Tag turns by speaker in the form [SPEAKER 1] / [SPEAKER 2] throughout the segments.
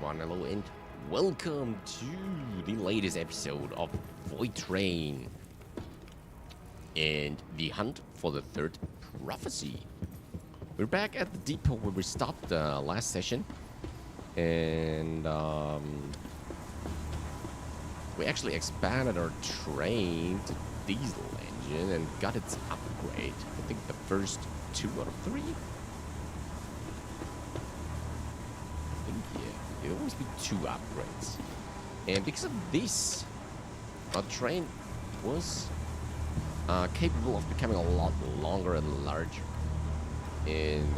[SPEAKER 1] everyone, hello and welcome to the latest episode of Voidtrain and the hunt for the third prophecy. We're back at the depot where we stopped last session, and we actually expanded our train to diesel engine and got its upgrade. I think the first 2 out of 3. There will always be 2 upgrades, and because of this, our train was capable of becoming a lot longer and larger. And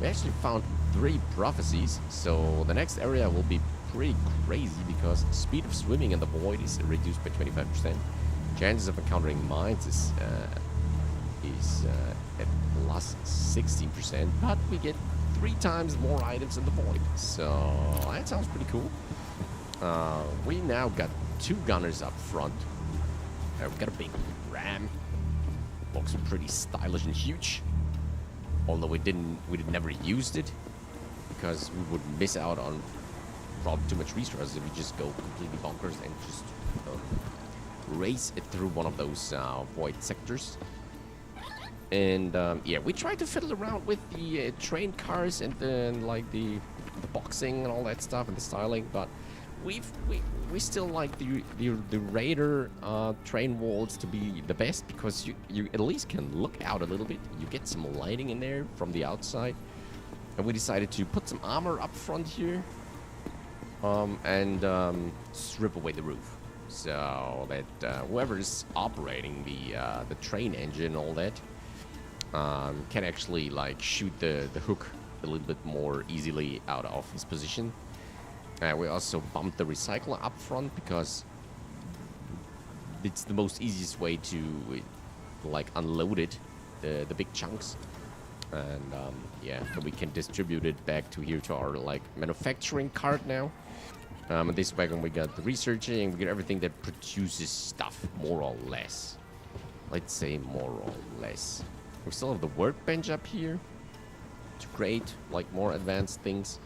[SPEAKER 1] we actually found 3 prophecies, so the next area will be pretty crazy because speed of swimming in the void is reduced by 25%. Chances of encountering mines is at plus 16%, but we get 3 times more items in the void, so that sounds pretty cool. We now got 2 gunners up front. We got a big ram, looks pretty stylish and huge. Although we never used it because we would miss out on probably too much resources if we just go completely bonkers and just race it through one of those void sectors. And yeah, we tried to fiddle around with the train cars and then like the boxing and all that stuff and the styling, but we still like the Raider train walls to be the best because you at least can look out a little bit. You get some lighting in there from the outside, and we decided to put some armor up front here and strip away the roof so that whoever is operating the train engine and all that can actually like shoot the hook a little bit more easily out of his position. We also bumped the recycler up front because it's the most easiest way to like unload it, the big chunks, and yeah, so we can distribute it back to here to our like manufacturing cart now. And this wagon we got the researching, we got everything that produces stuff more or less. Let's say more or less. We still have the workbench up here to create like more advanced things,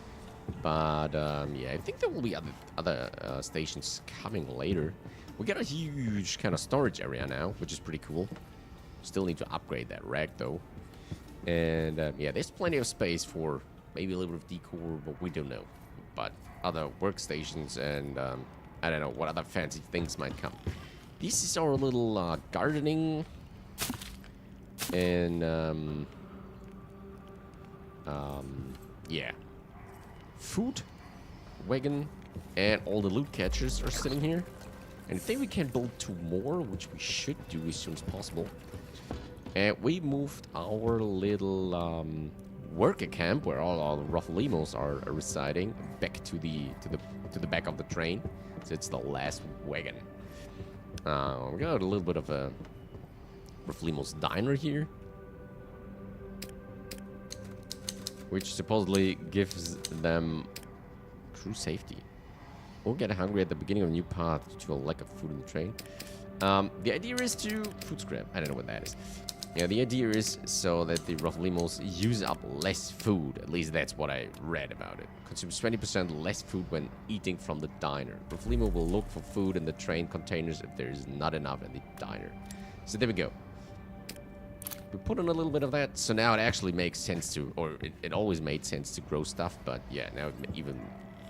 [SPEAKER 1] but yeah, I think there will be other stations coming later. We got a huge kind of storage area now, which is pretty cool. Still need to upgrade that rack though, and yeah, there's plenty of space for maybe a little bit of decor, but we don't know. But other workstations and I don't know what other fancy things might come. This is our little gardening and yeah, food wagon, and all the loot catchers are sitting here. And I think we can build 2 more, which we should do as soon as possible. And we moved our little worker camp where all our Rofleemos are residing back to the back of the train. So it's the last wagon. We got a little bit of a Rofleemos diner here, which supposedly gives them crew safety. We'll get hungry at the beginning of a new path due to a lack of food in the train. The idea is to food scrap. I don't know what that is. Yeah, the idea is so that the Rofleemos use up less food. At least that's what I read about it. Consumes 20% less food when eating from the diner. Rofleemo will look for food in the train containers if there is not enough in the diner. So there we go. We put in a little bit of that, so now it actually makes sense to, or it always made sense to grow stuff, but yeah, now it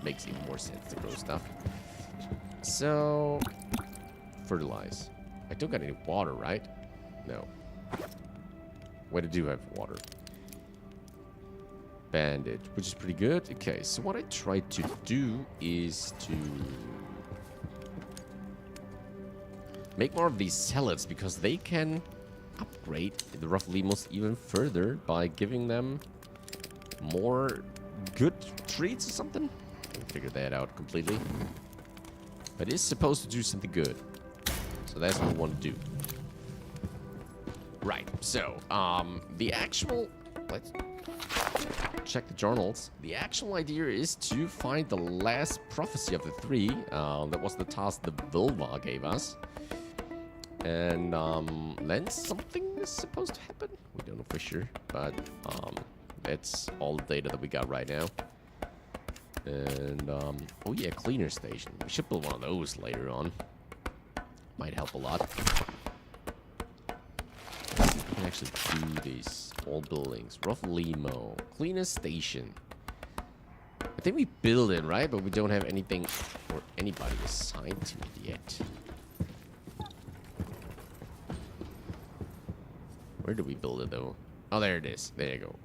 [SPEAKER 1] makes even more sense to grow stuff. So, fertilize. I don't got any water, right? No. Wait, I do have water. Bandage, which is pretty good. Okay, so what I tried to do is to make more of these salads because they can upgrade the Rofleemos even further by giving them more good treats or something. I'll figure that out completely. But it's supposed to do something good, so that's what we want to do. Right, so the actual, let's check the journals. The actual idea is to find the last prophecy of the 3. That was the task the Vulva gave us. And then something is supposed to happen. We don't know for sure, but that's all the data that we got right now. And, oh yeah, cleaner station. We should build one of those later on. Might help a lot. We can actually do these all buildings. Rofleemos. Cleaner station. I think we build it, right? But we don't have anything or anybody assigned to it yet. Where do we build it, though? Oh, there it is. There you go.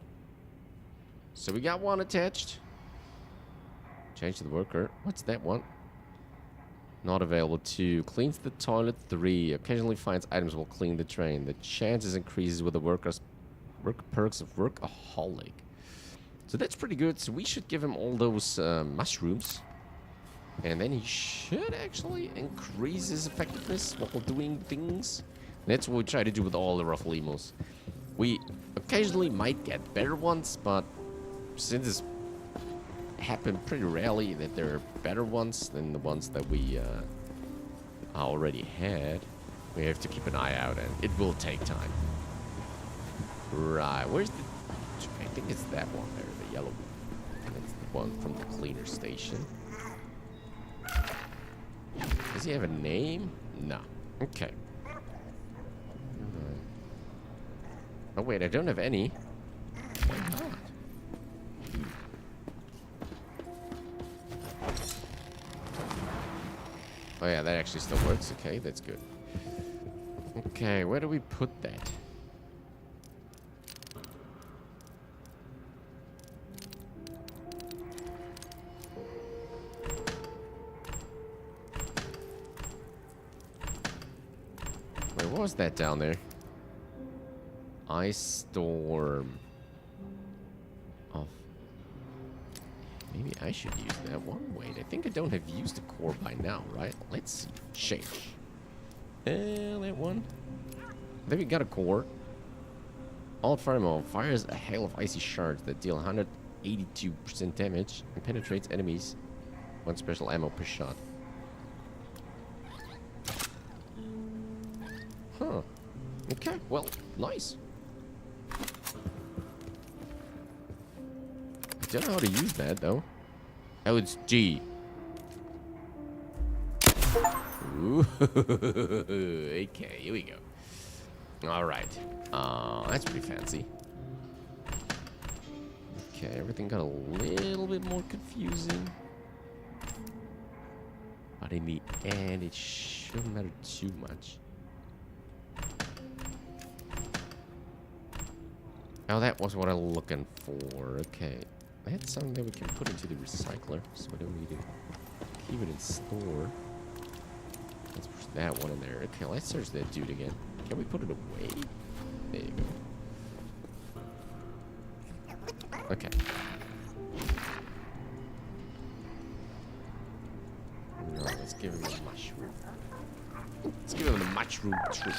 [SPEAKER 1] So we got one attached. Change to the worker. What's that one? Not available. 2. Cleans the toilet. 3. Occasionally finds items while cleaning the train. The chances increases with the workers' work perks of workaholic. So that's pretty good. So we should give him all those mushrooms. And then he should actually increase his effectiveness while doing things. That's what we try to do with all the Rofleemos. We occasionally might get better ones, but since it's happened pretty rarely that there are better ones than the ones that we already had, we have to keep an eye out, and it will take time. Right, where's the... I think it's that one there, the yellow one. That's the one from the cleaner station. Does he have a name? No. Okay. Oh wait, I don't have any. Why not? Oh yeah, that actually still works. Okay, that's good. Okay, where do we put that? Wait, what was that down there? Ice storm. Oh. Maybe I should use that one. Wait, I think I don't have used the core by now, right? Let's see. Change. That one. I think we got a core. Alt fire mode fires a hail of icy shards that deal 182% damage and penetrates enemies. 1 special ammo per shot. Huh. Okay, well, nice. I don't know how to use that, though. Oh, it's G. Ooh. Okay, here we go. Alright. That's pretty fancy. Okay, everything got a little bit more confusing. But in the end, it shouldn't matter too much. Oh, that was what I'm looking for. Okay. That's something that we can put into the recycler, so we don't need to keep it in store. Let's push that one in there. Okay, let's search that dude again. Can we put it away? There you go. Okay. No, let's give him the mushroom. Let's give him the mushroom tree.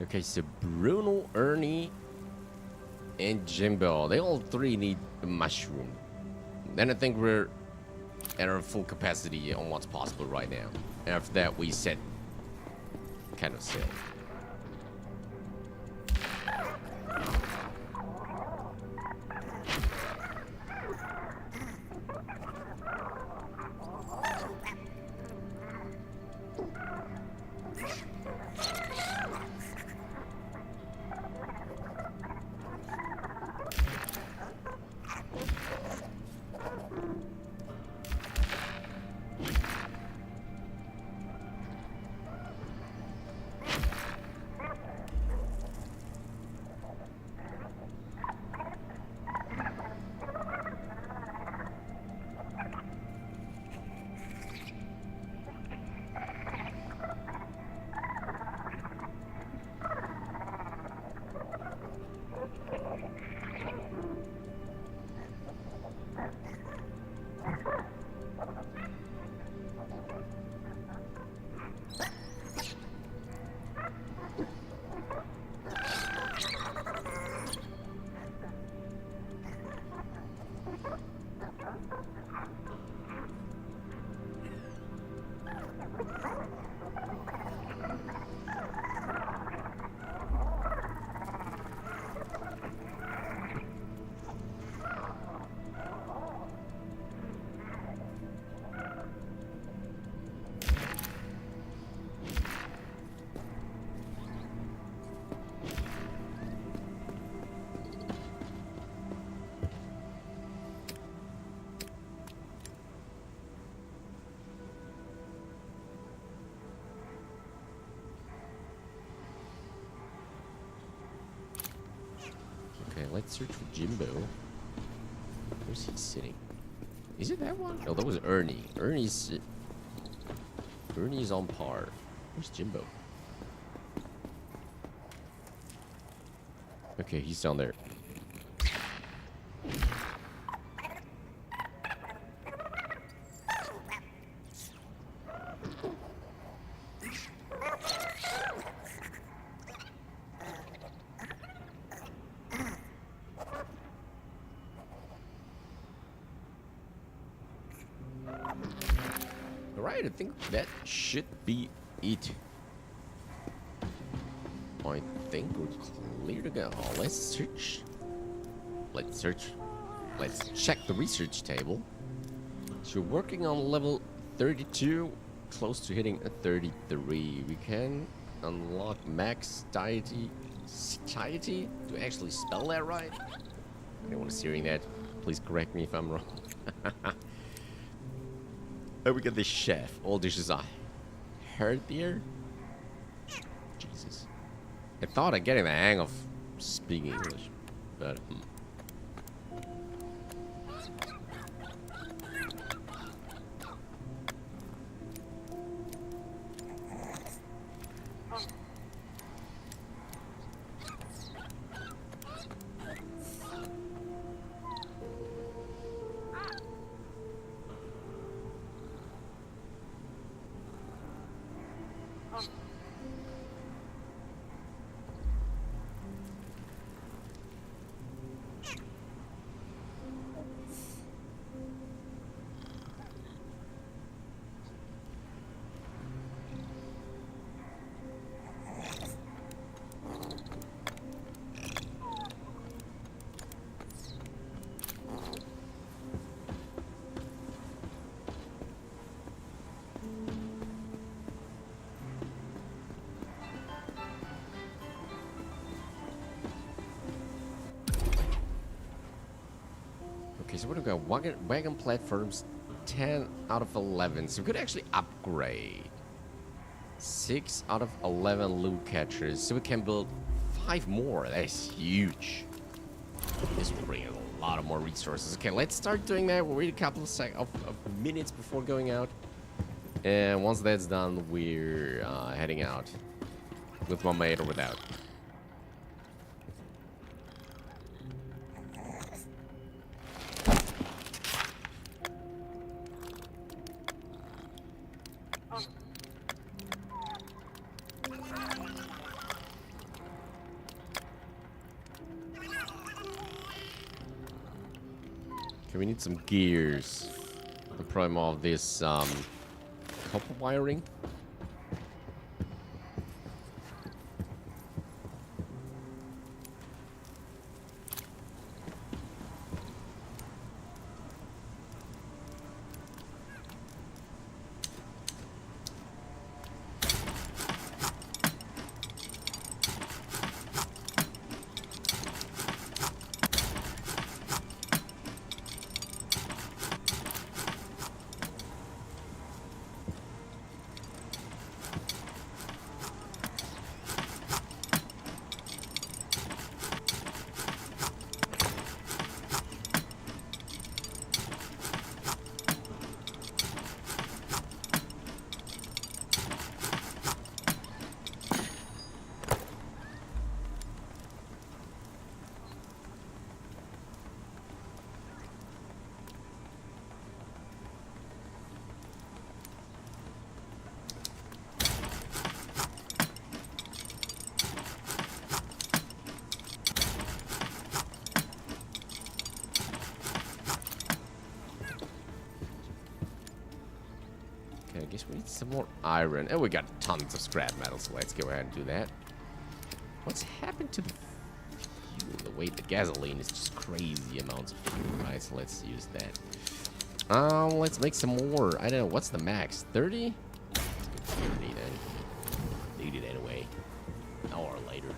[SPEAKER 1] Okay, so Bruno, Ernie, and Jimbo. They all three need a mushroom. Then I think we're at our full capacity on what's possible right now. After that, we set kind of sail. Okay, let's search for Jimbo. Where's he sitting? Is it that one? No, that was Ernie. Ernie's on par. Where's Jimbo? Okay, he's down there. Alright, I think that should be it. I think we're clear to go. Let's search. Let's check the research table. So we're working on level 32, close to hitting a 33. We can unlock max satiety. Do I actually spell that right? Anyone is hearing that? Please correct me if I'm wrong. Oh, we got the chef. All dishes are healthier. Jesus. I thought I'd get the hang of speaking English, but okay, so what do we got? Wagon platforms, 10 out of 11. So we could actually upgrade 6 out of 11 loot catchers. So we can build 5 more. That is huge. This will bring in a lot of more resources. Okay, let's start doing that. We'll wait a couple of minutes before going out. And once that's done, we're heading out. With my mate or without. Okay, we need some gears. The problem of this copper wiring. I guess we need some more iron. And we got tons of scrap metal, so let's go ahead and do that. What's happened to the fuel? The way the gasoline is just crazy amounts of fuel, right? So let's use that. Let's make some more. I don't know, what's the max? 30? Let's go 30 then. Need it anyway. An hour later.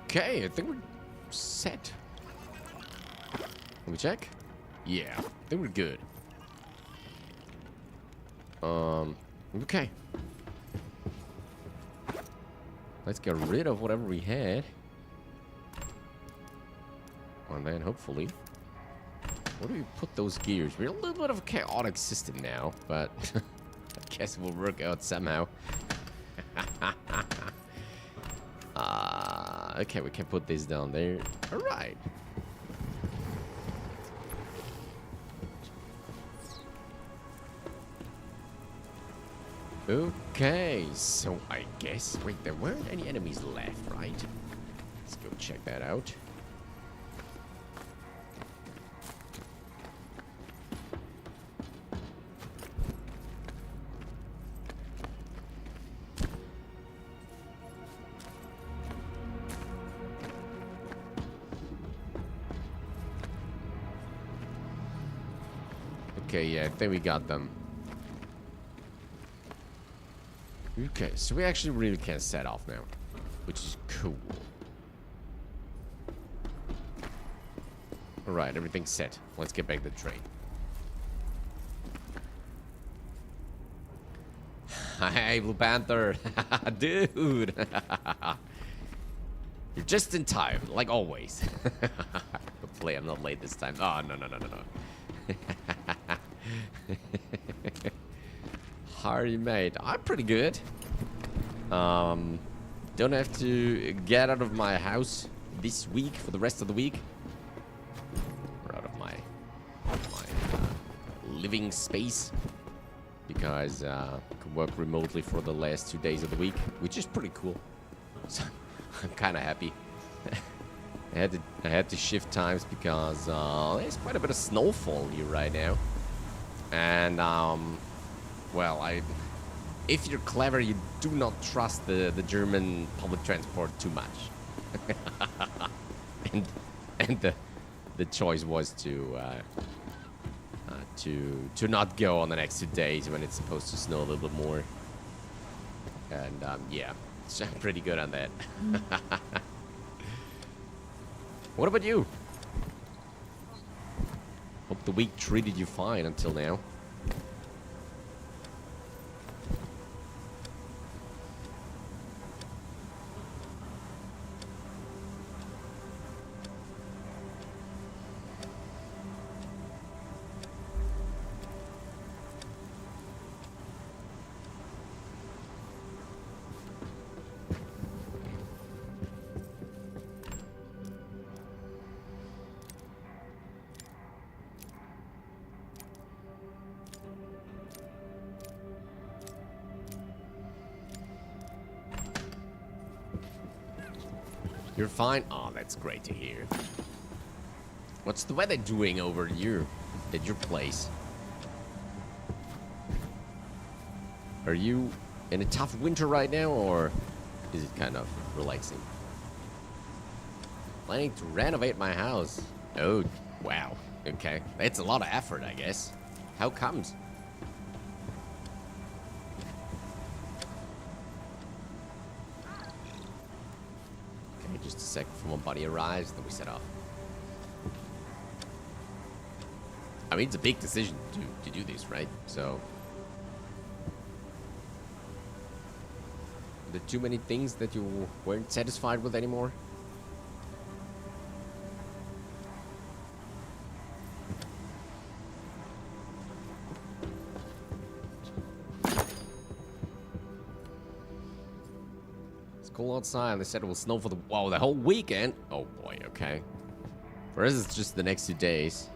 [SPEAKER 1] Okay, I think we're set. Let me check. Yeah, I think we're good. Okay. Let's get rid of whatever we had. And then hopefully... Where do we put those gears? We're a little bit of a chaotic system now, but I guess it will work out somehow. Okay, we can put this down there. All right. Okay, so I guess... Wait, there weren't any enemies left, right? Let's go check that out. Okay, yeah, I think we got them. Okay, so we actually really can set off now, which is cool. Alright, everything's set. Let's get back to the train. Hey, Blue Panther. Dude. You're just in time, like always. Hopefully I'm not late this time. Oh, no. How are you, mate? I'm pretty good. Don't have to get out of my house this week for the rest of the week. Or out of my living space. Because I can work remotely for the last 2 days of the week, which is pretty cool. So I'm kind of happy. I had to shift times because there's quite a bit of snowfall here right now. And well, if you're clever, you do not trust the German public transport too much. and the choice was to not go on the next 2 days when it's supposed to snow a little bit more. And yeah, so I'm pretty good on that. What about you? Hope the week treated you fine until now. You're fine? Oh, that's great to hear. What's the weather doing over here at your place? Are you in a tough winter right now, or is it kind of relaxing? Planning to renovate my house. Oh, wow. Okay. That's a lot of effort, I guess. How comes? Just a second for my buddy arrives, then we set off. I mean, it's a big decision to do this, right? So, are there too many things that you weren't satisfied with anymore? Cool outside. They said it will snow for the whole weekend. Oh boy, okay. For us, it's just the next 2 days.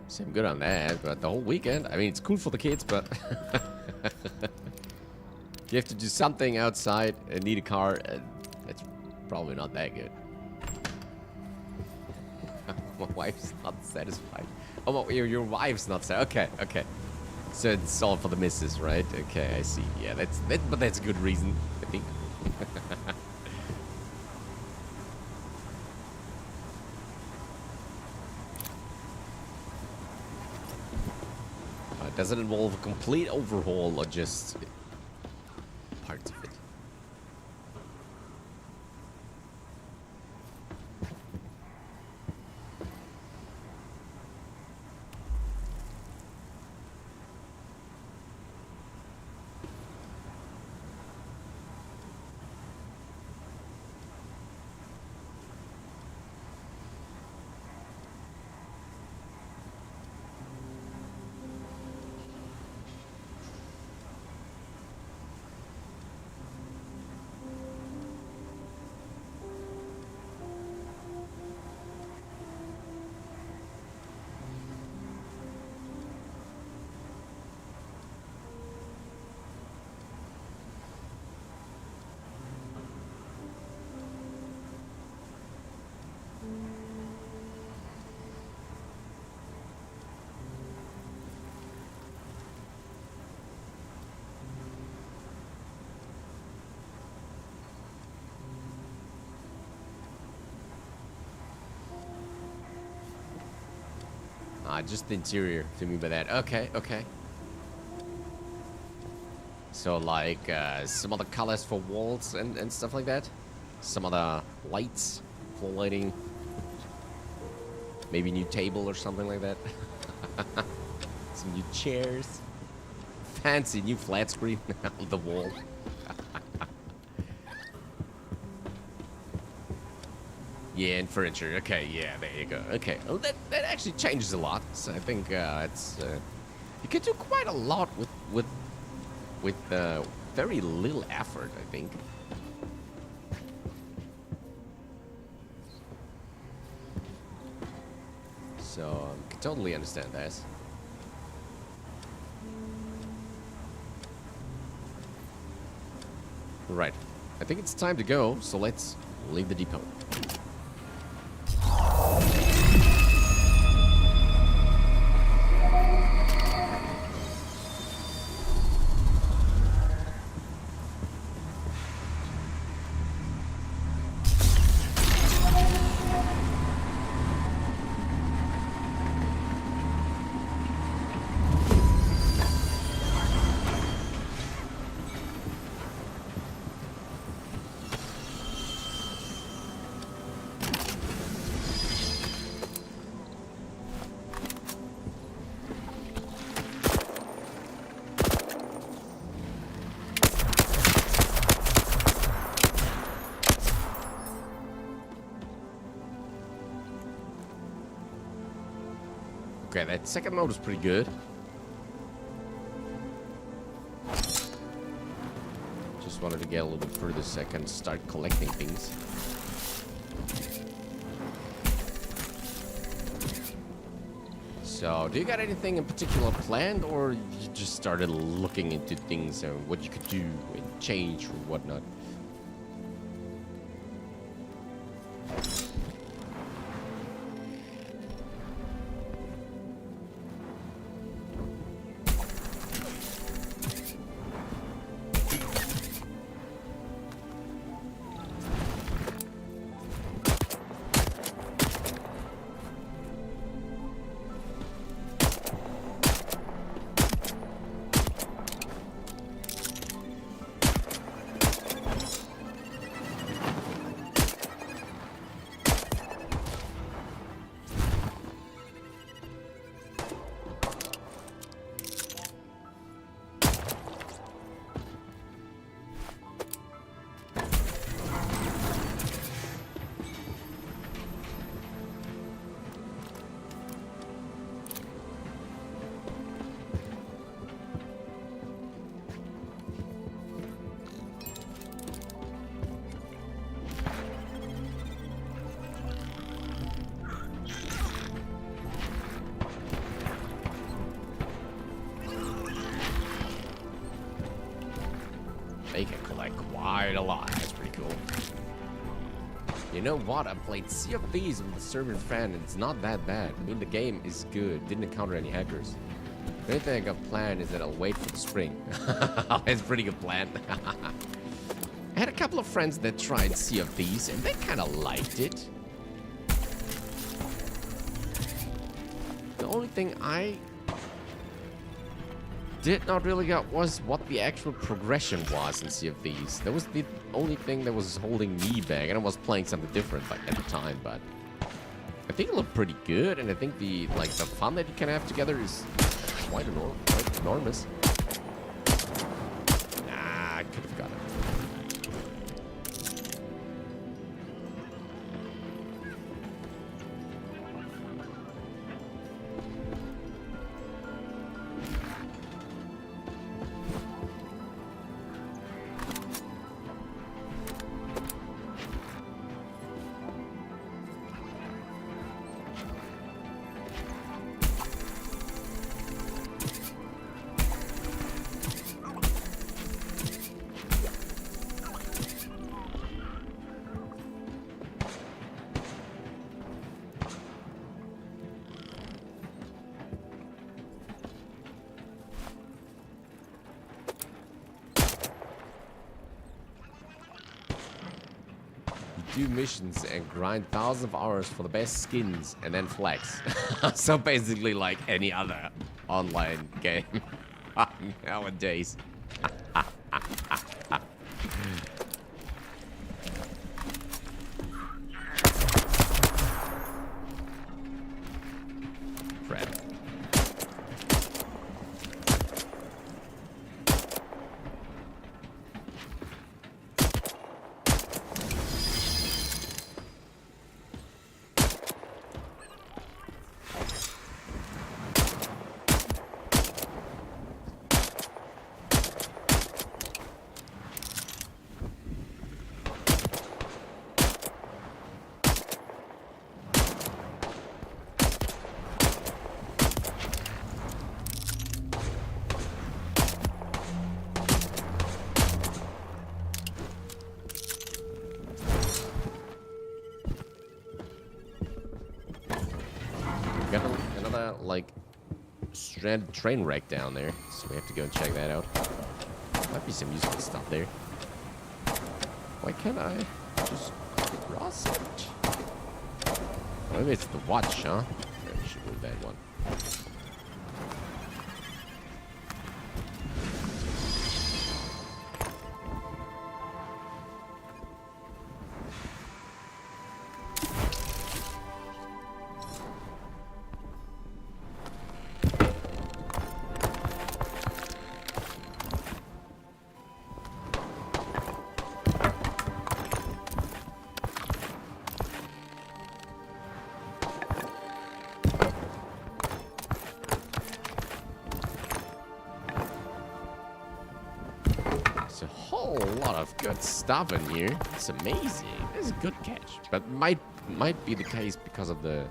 [SPEAKER 1] So I'm good on that, but the whole weekend. I mean, it's cool for the kids, but you have to do something outside and need a car. That's probably not that good. My wife's not satisfied. Oh, well, your wife's not satisfied. Okay, okay. So it's all for the missus, right? Okay, I see. Yeah, but that's a good reason, I think. Does it involve a complete overhaul or just parts of it? Just the interior to me by that. Okay, okay. So like some other colors for walls and stuff like that. Some other lights for lighting. Maybe new table or something like that. Some new chairs. Fancy new flat screen on the wall. Yeah, and furniture. Okay, yeah, there you go. Okay, well, that actually changes a lot. So I think it's you can do quite a lot with very little effort, I think. So, I can totally understand that. Right. I think it's time to go, so let's leave the depot. Okay, that second mode was pretty good. Just wanted to get a little bit further so I can start collecting things. So, do you got anything in particular planned, or you just started looking into things and what you could do and change or whatnot? They can collect quite a lot. That's pretty cool. You know what? I played Sea of Thieves with the server fan, and it's not that bad. I mean, the game is good. Didn't encounter any hackers. The only thing I got planned is that I'll wait for the spring. That's a pretty good plan. I had a couple of friends that tried Sea of Thieves, and they kind of liked it. The only thing I did not really get was what the actual progression was in Sea of Thieves. That was the only thing that was holding me back, and I was playing something different like at the time, but I think it looked pretty good, and I think the fun that you can have together is quite enormous. Nah, I could have got it. Do missions and grind thousands of hours for the best skins and then flex. So basically like any other online game nowadays. Fred. got another, like, stranded train wreck down there. So we have to go and check that out. Might be some useful stuff there. Why can't I just cross it? Maybe it's the watch, huh? Maybe we should move that one. Good stuff in here. It's amazing. It's a good catch, but might be the case because of the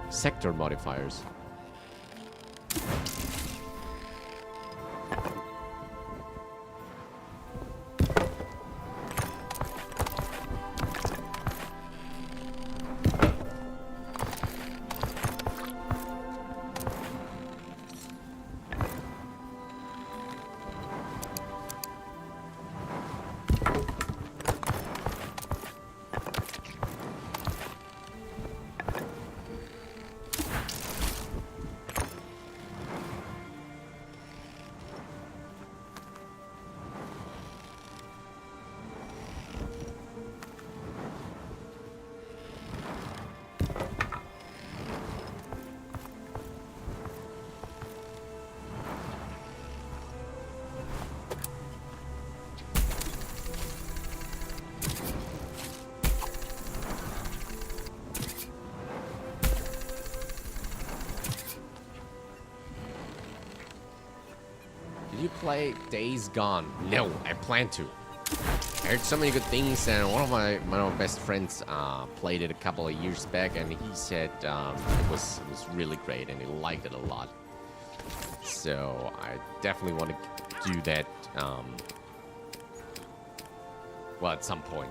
[SPEAKER 1] sector modifiers. You play Days Gone? No, I plan to. I heard so many good things, and one of my best friends played it a couple of years back, and he said it was really great, and he liked it a lot. So I definitely want to do that. Well, at some point.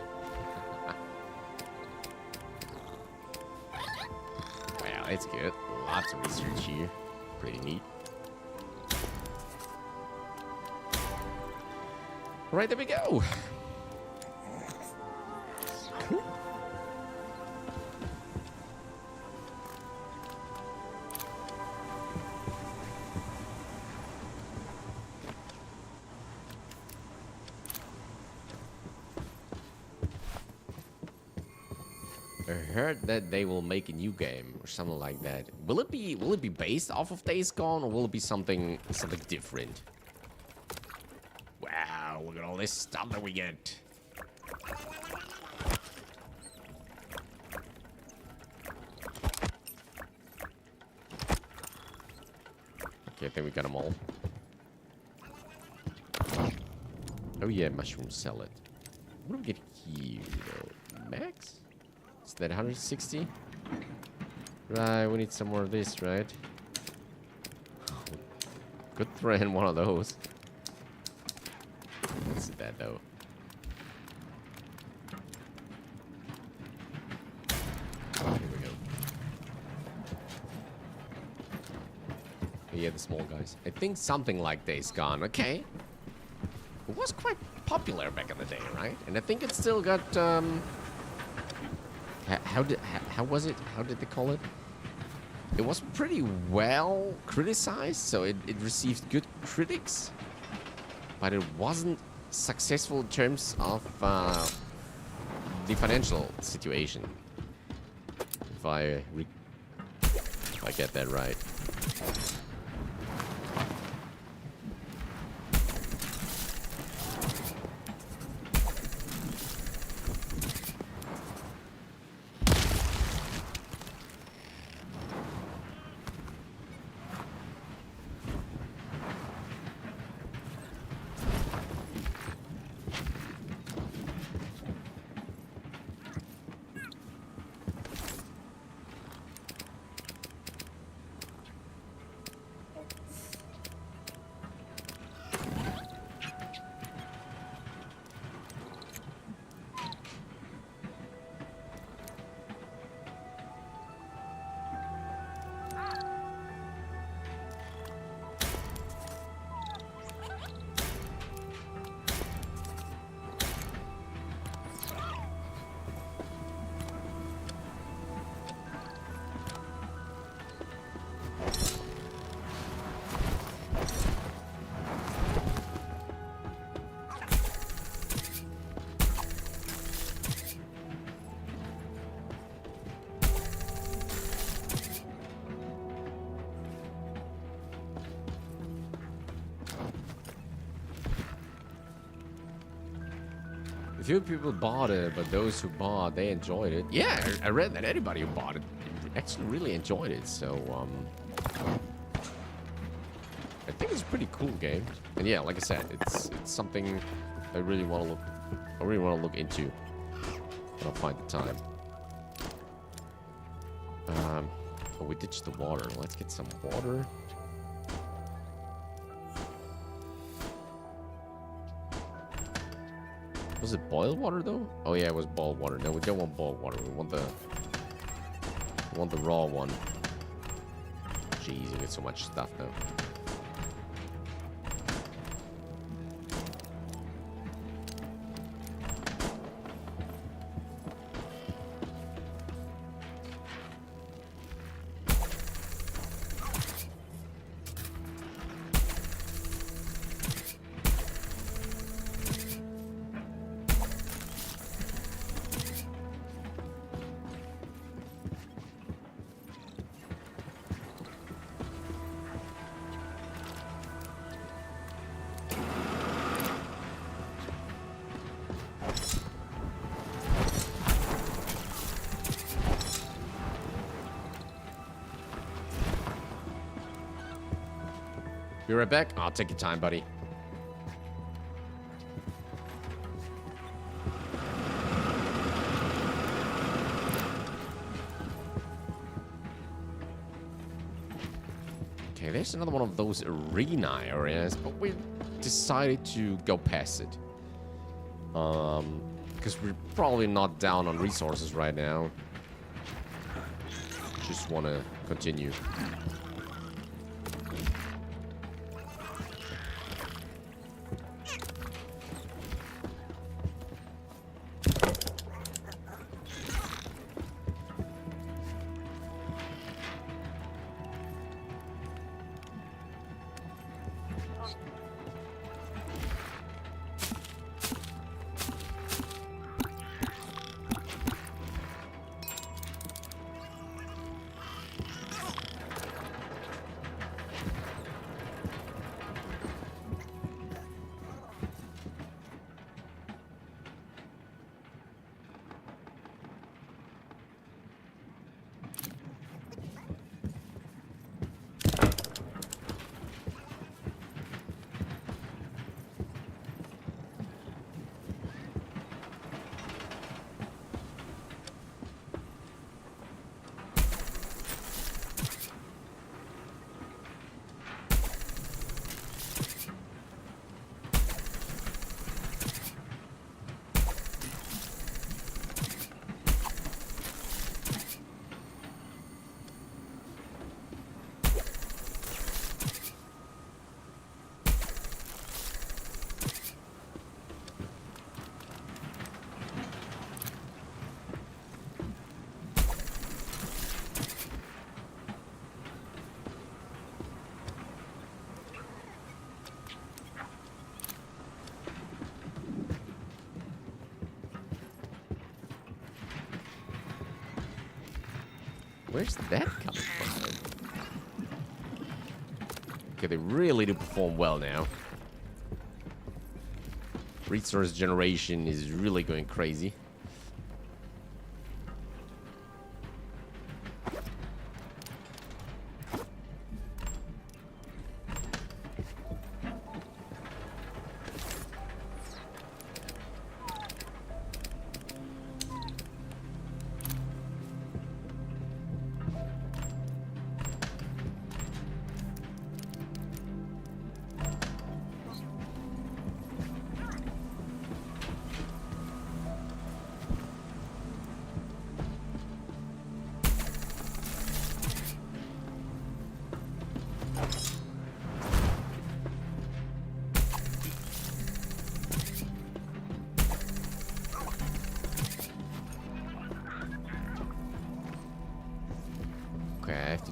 [SPEAKER 1] Wow, it's good. Lots of research here. Pretty neat. Right, there we go. Cool. I heard that they will make a new game or something like that. Will it be based off of Days Gone, or will it be something different? Wow, look at all this stuff that we get. Okay, I think we got them all. Oh yeah, mushroom salad. What do we get here, though? Max? Is that 160? Right, we need some more of this, right? Could throw in one of those. What's that, though? Oh, here we go. Yeah, the small guys. I think something like Days Gone. Okay. It was quite popular back in the day, right? And I think it still got, how was it? How did they call it? It was pretty well criticized, so it received good critics. But it wasn't successful in terms of the financial situation. If I get that right. A few people bought it, but those who bought, they enjoyed it. Yeah, I read that anybody who bought it actually really enjoyed it. So, I think it's a pretty cool game. And yeah, like I said, it's something I really want to look into when I find the time. Oh, we ditched the water. Let's get some water. Was it boiled water though? Oh yeah, it was boiled water. No, we don't want boiled water. We want the raw one. Jeez, you get so much stuff though. Be right back. I'll take your time, buddy. Okay, there's another one of those arena areas, but we decided to go past it. Because we're probably not down on resources right now. Just want to continue. Where's that coming from? Okay, they really do perform well now. Resource generation is really going crazy.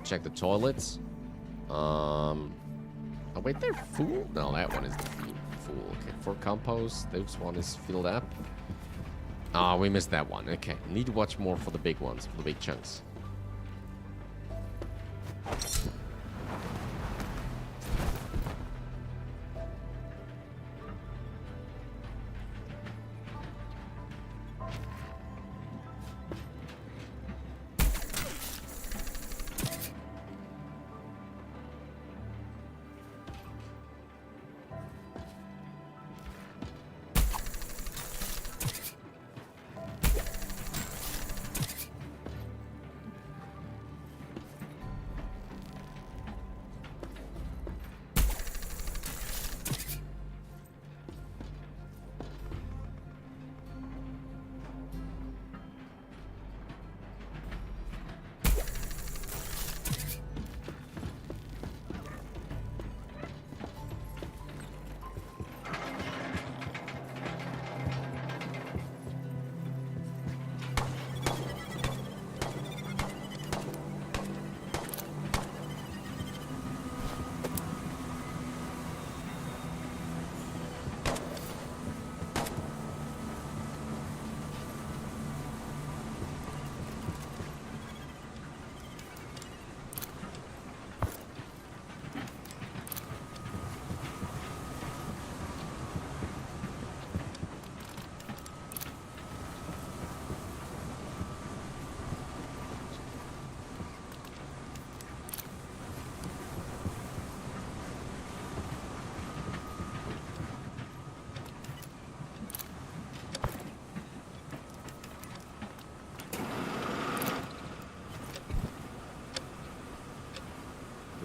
[SPEAKER 1] Check the toilets. Oh wait, they're full? No, that one is full. Okay, for compost, this one is filled up. Ah, we missed that one. Okay, need to watch more for the big ones, for the big chunks.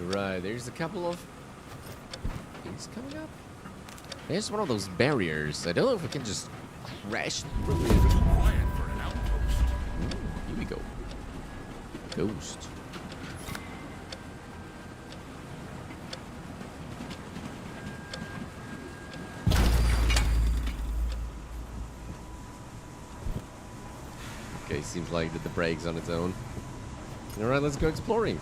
[SPEAKER 1] Right, there's a couple of things coming up. There's one of those barriers. I don't know if we can just crash through it.
[SPEAKER 2] Quiet for an outpost.
[SPEAKER 1] Ooh, here we go. Ghost. Okay, seems like that the brake's on its own. Alright, let's go exploring.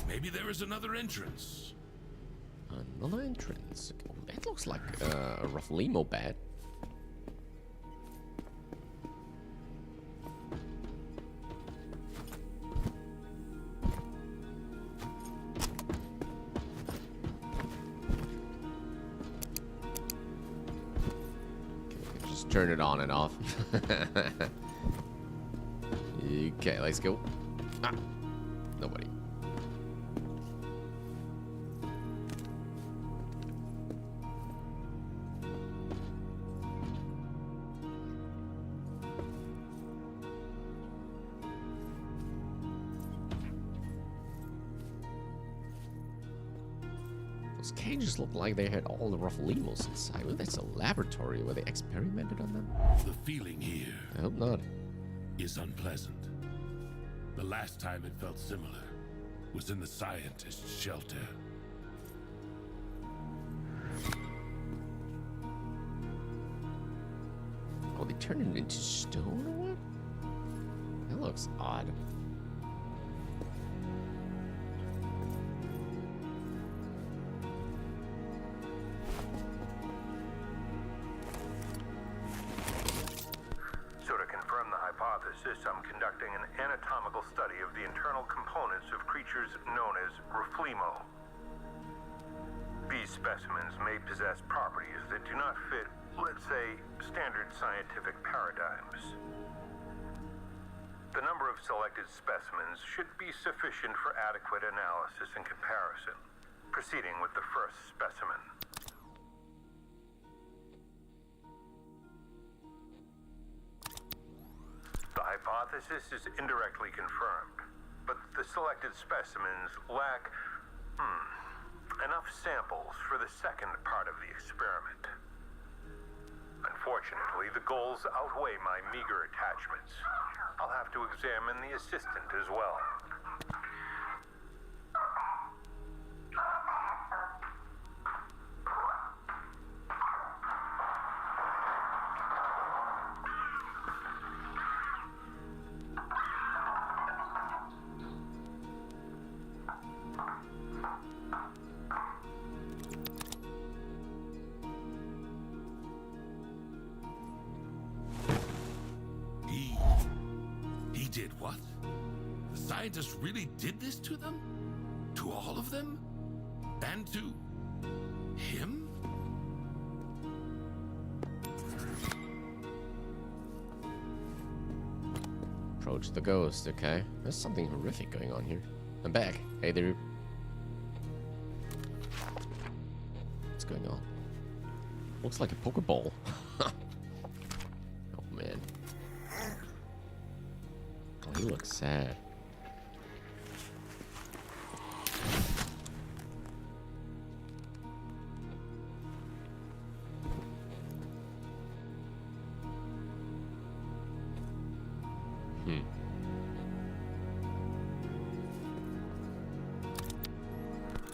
[SPEAKER 2] Maybe there is another entrance.
[SPEAKER 1] Another entrance. Oh, that looks like a Rofleemo bed. Turn it on and off. Okay, let's go. Ah, nobody. Those cages look like they had all the Rofleemos inside. Well, that's a laboratory where they experimented on them.
[SPEAKER 2] The feeling here
[SPEAKER 1] I hope not.
[SPEAKER 2] is unpleasant. The last time it felt similar was in the scientist's shelter.
[SPEAKER 1] Oh, they turned it into stone or what? That looks odd.
[SPEAKER 3] I'm conducting an anatomical study of the internal components of creatures known as Rofleemo. These specimens may possess properties that do not fit, let's say, standard scientific paradigms. The number of selected specimens should be sufficient for adequate analysis and comparison. Proceeding with the first specimen. The hypothesis is indirectly confirmed, but the selected specimens lack, enough samples for the second part of the experiment. Unfortunately, the goals outweigh my meager attachments. I'll have to examine the assistant as well.
[SPEAKER 2] He did what? The scientist really did this to them? To all of them? And to him?
[SPEAKER 1] Approach the ghost, okay. There's something horrific going on here. I'm back. Hey there. What's going on? Looks like a Pokeball. Oh man. Oh, he looks sad.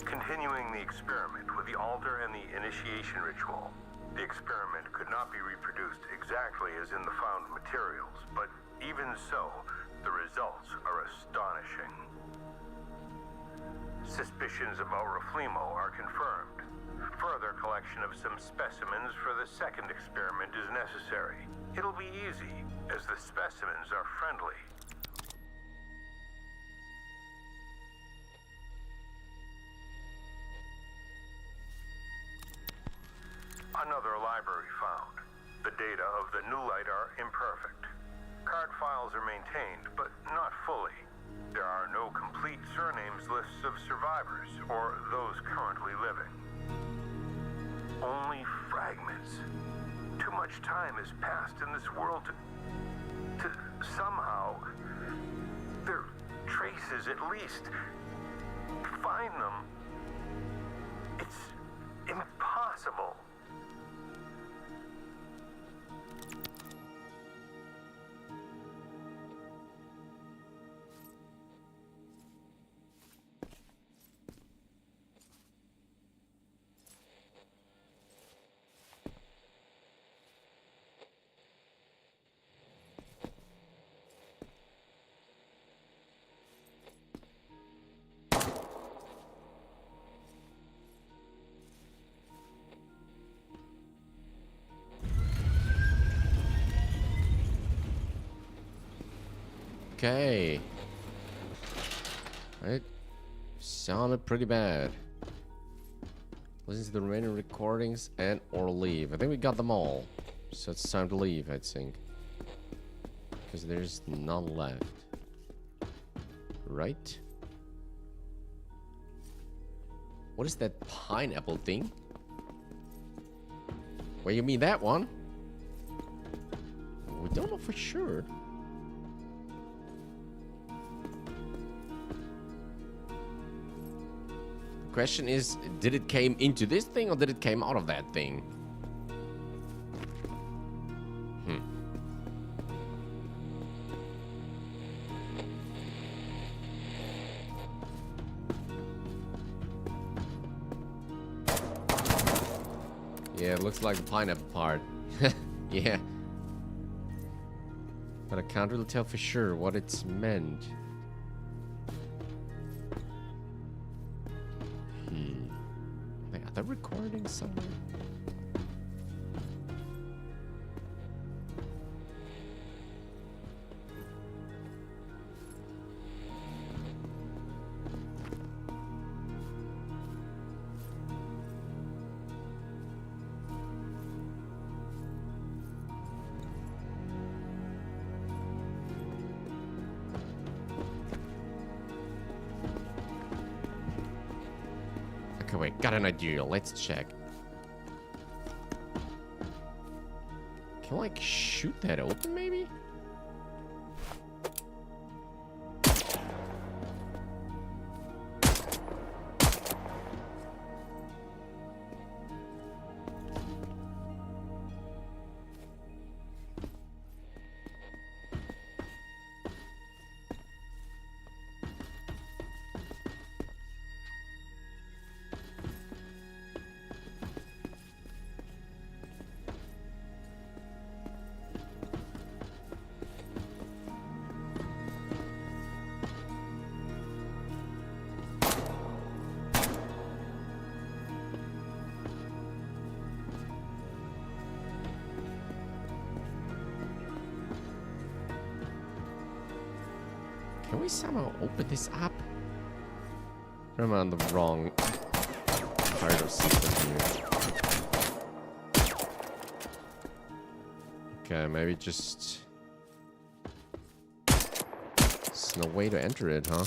[SPEAKER 3] Continuing the experiment with the altar and the initiation ritual. The experiment could not be reproduced exactly as in the found materials, but even so, the results are astonishing. Suspicions about Rofleemo are confirmed. Further collection of some specimens for the second experiment is necessary. It'll be easy, as the specimens are friendly. Another library found. The data of the new light are imperfect. Card files are maintained, but not fully. There are no complete surnames lists of survivors or those currently living. Only fragments. Too much time has passed in this world to somehow, their traces at least, find them. It's impossible.
[SPEAKER 1] Okay. It sounded pretty bad. Listen to the remaining recordings and or leave. I think we got them all. So it's time to leave, I think. Because there's none left. Right? What is that pineapple thing? Well, you mean that one? We don't know for sure. Question is, did it came into this thing or did it came out of that thing? Yeah, it looks like the pineapple part. Yeah. But I can't really tell for sure what it's meant. Are they recording somewhere? Okay, wait, got an idea. Let's check. Can I, like, shoot that open, maybe? Can we somehow open this up? Or am I on the wrong part of system here? Okay, maybe just... There's no way to enter it, huh?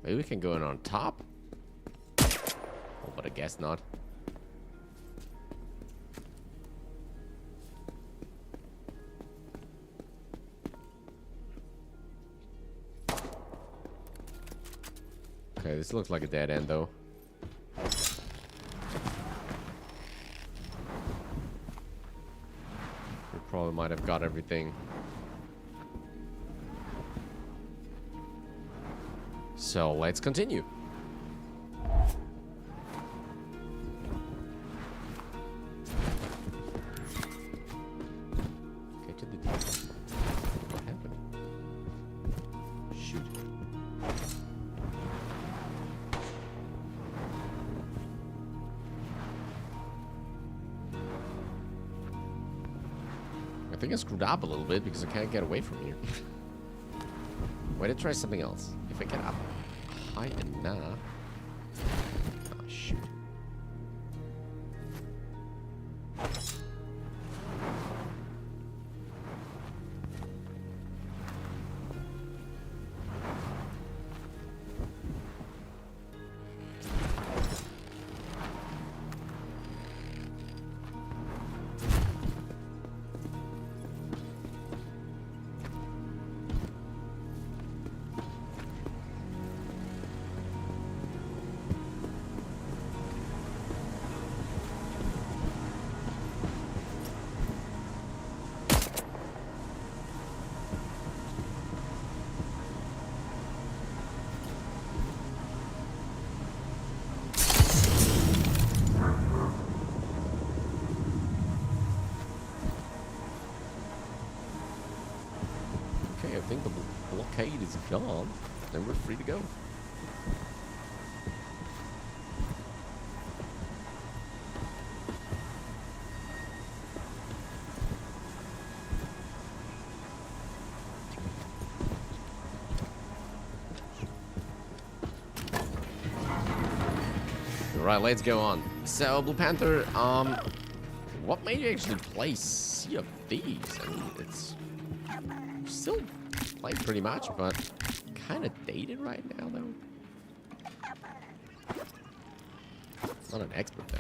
[SPEAKER 1] Maybe we can go in on top? Oh, but I guess not. Okay, this looks like a dead end, though. We probably might have got everything. So let's continue. Get to the details. What happened? Shoot. think I screwed up a little bit because I can't get away from here. Wait, let's try something else. If I get up high enough. Oh, shoot. I think the blockade is gone, then we're free to go. Alright, let's go on. So, Blue Panther, what made you actually play Sea of Thieves? I mean, it's still played pretty much, but kind of dated right now, though. Not an expert, though.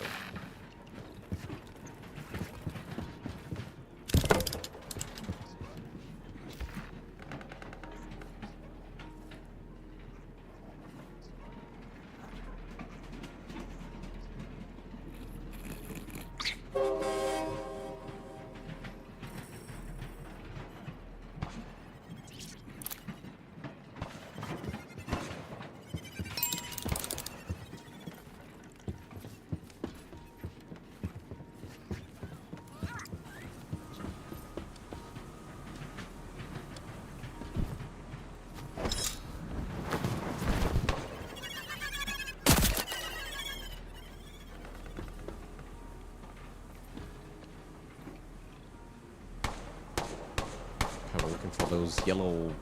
[SPEAKER 1] For those yellow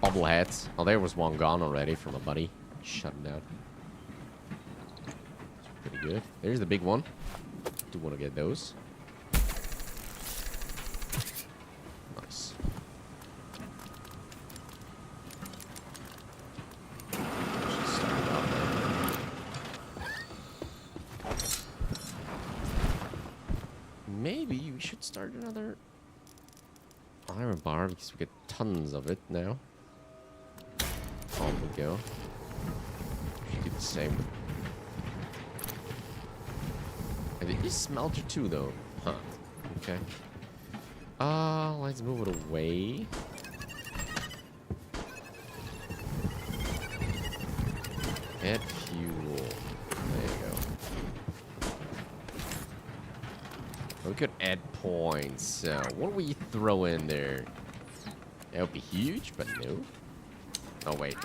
[SPEAKER 1] bobbleheads. Oh, there was one gone already from a buddy. Shut him down. Pretty good. There's the big one. Do want to get those. Nice. Maybe we should start another iron bar because we get tons of it now. On we go. Should do the same. And it is smelter too, though. Huh. Okay. Let's move it away. Add fuel. There you go. We could add points. So, what do we throw in there? That would be huge, but no. Oh, wait.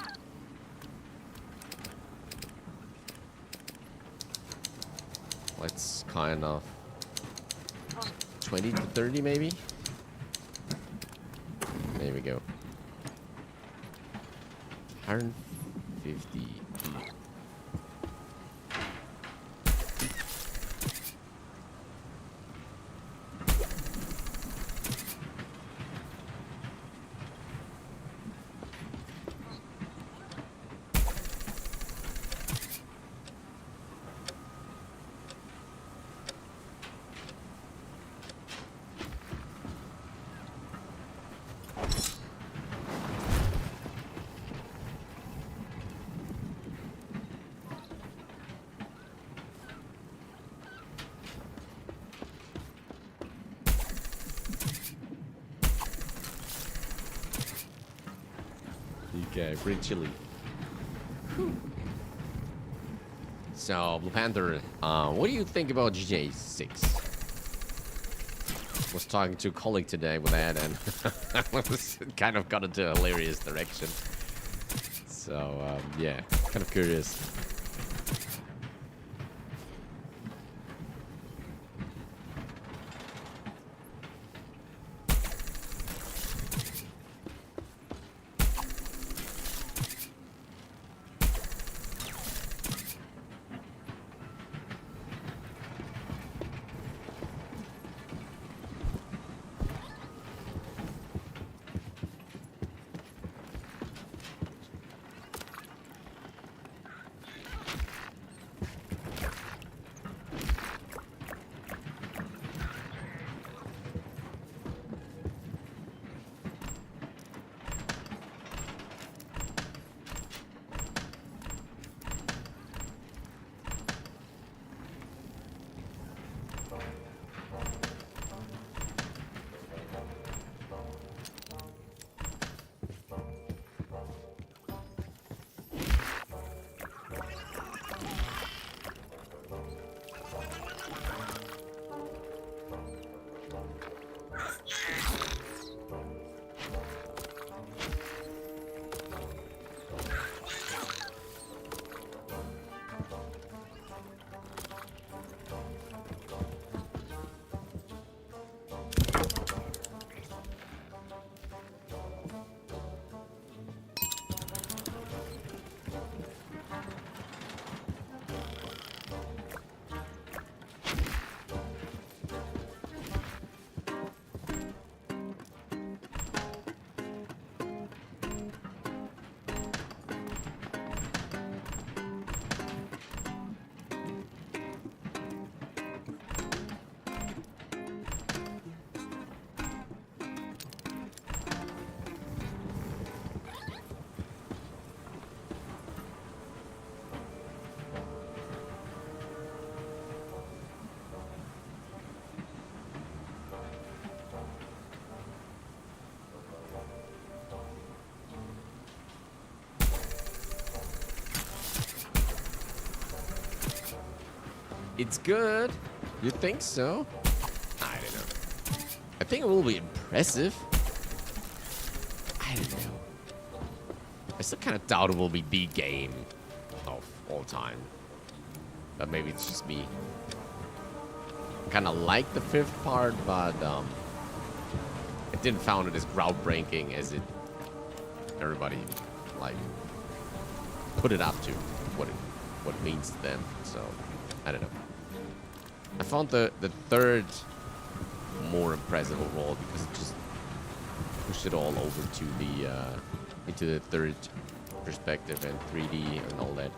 [SPEAKER 1] Let's kind of 20 to 30 maybe. There we go. 150. Okay, pretty chilly. Whew. So, Blue Panther, what do you think about GTA 6? Was talking to a colleague today with that, and it kind of got into a hilarious direction. So, yeah, kind of curious. It's good. You think so? I don't know. I think it will be impressive. I don't know. I still kind of doubt it will be the game of all time. But maybe it's just me. I kind of like the fifth part, but I didn't found it as groundbreaking as it everybody like put it up to what it means to them. So I don't know. I found the third more impressive overall because it just pushed it all over to the into the third perspective and 3D and all that.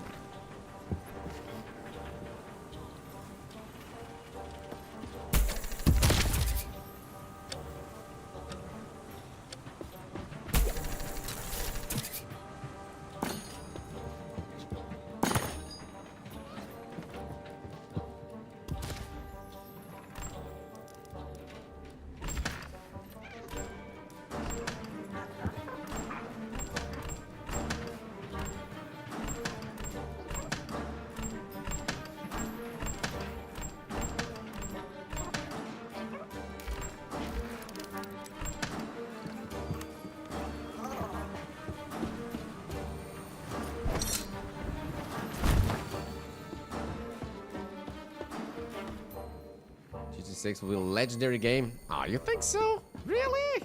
[SPEAKER 1] Six will be a legendary game. Oh, you think so? Really?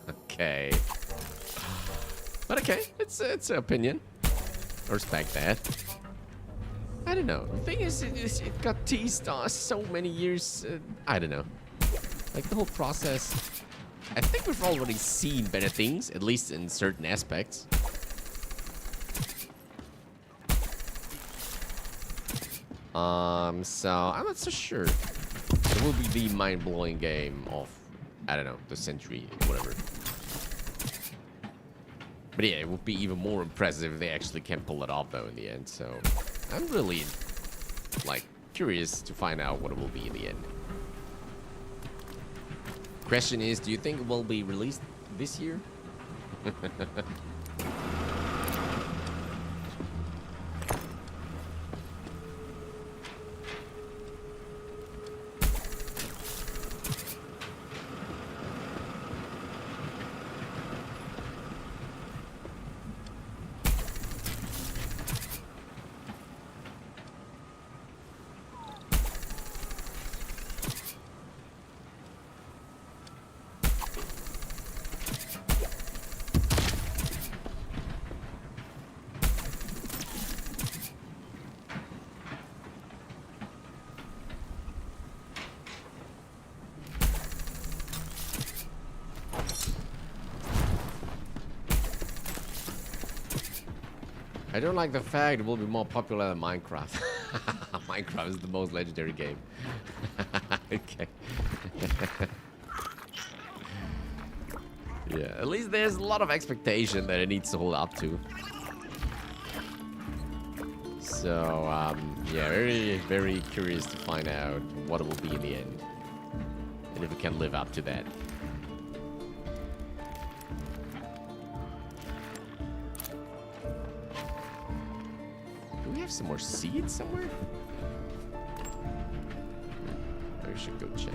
[SPEAKER 1] Okay. But okay, it's an opinion. I respect that. I don't know. The thing is, it got teased so many years. I don't know. Like the whole process. I think we've already seen better things, at least in certain aspects. So I'm not so sure. It will be the mind-blowing game of, I don't know, the century, whatever. But yeah, it would be even more impressive if they actually can pull it off, though, in the end. So I'm really, like, curious to find out what it will be in the end. Question is, do you think it will be released this year? I don't like the fact it will be more popular than Minecraft. Minecraft is the most legendary game. Okay. Yeah, at least there's a lot of expectation that it needs to hold up to. So, yeah, very, very curious to find out what it will be in the end. And if it can live up to that. Some more seeds somewhere? I should go check.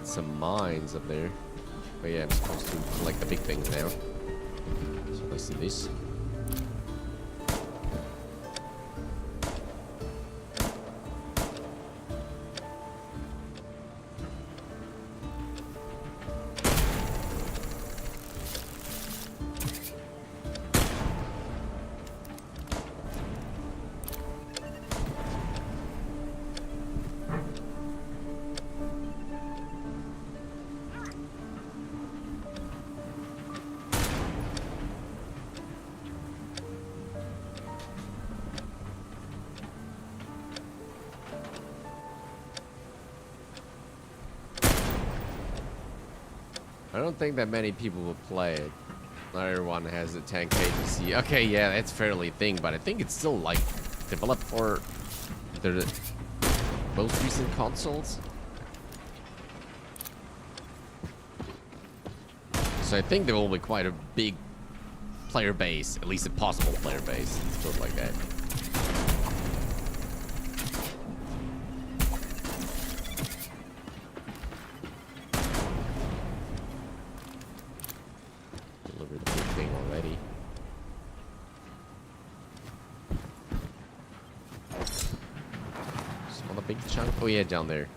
[SPEAKER 1] some mines up there. But yeah, I'm supposed to collect the big things now. So let's do this. I don't think that many people will play it. Not everyone has a 10K PC. Okay, yeah, that's fairly thing, but I think it's still like developed for the most recent consoles. So I think there will be quite a big player base, at least a possible player base. Let's put it like that. Oh yeah, down there.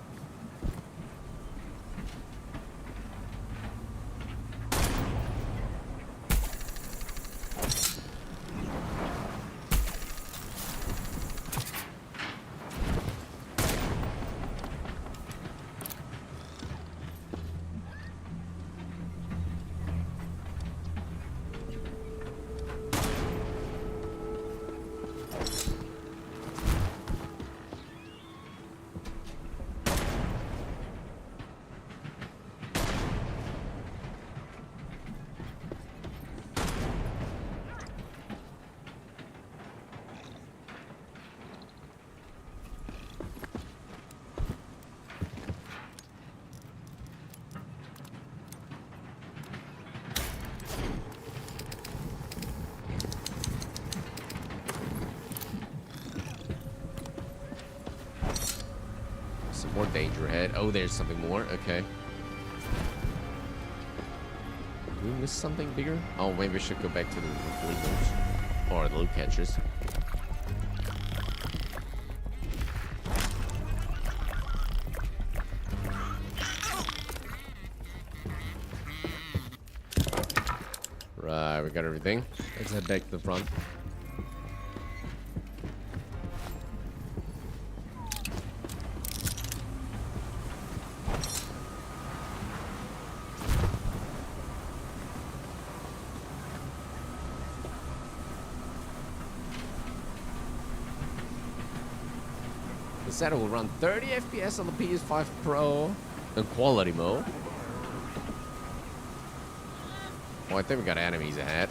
[SPEAKER 1] More danger ahead. Oh, there's something more. Okay. Did we miss something bigger? Oh, maybe we should go back to the Rofleemos or the loot catchers. Right, we got everything. Let's head back to the front. The set will run 30 FPS on the PS5 Pro in quality mode. Oh, I think we got enemies ahead.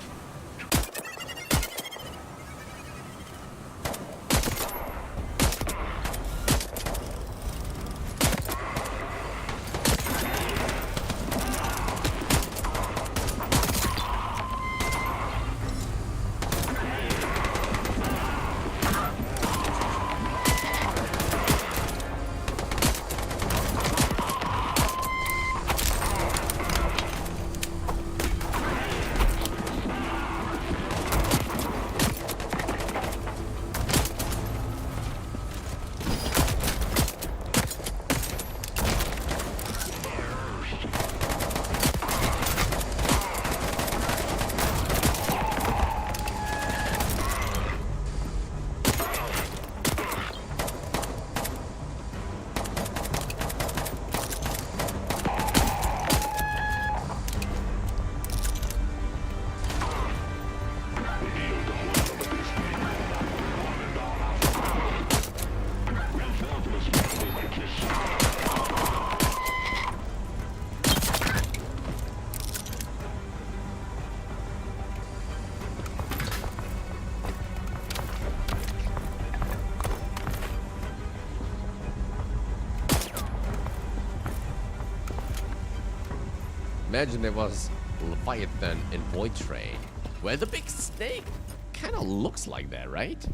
[SPEAKER 1] Imagine there was Leviathan in Voidtrain, where the big snake kind of looks like that, right?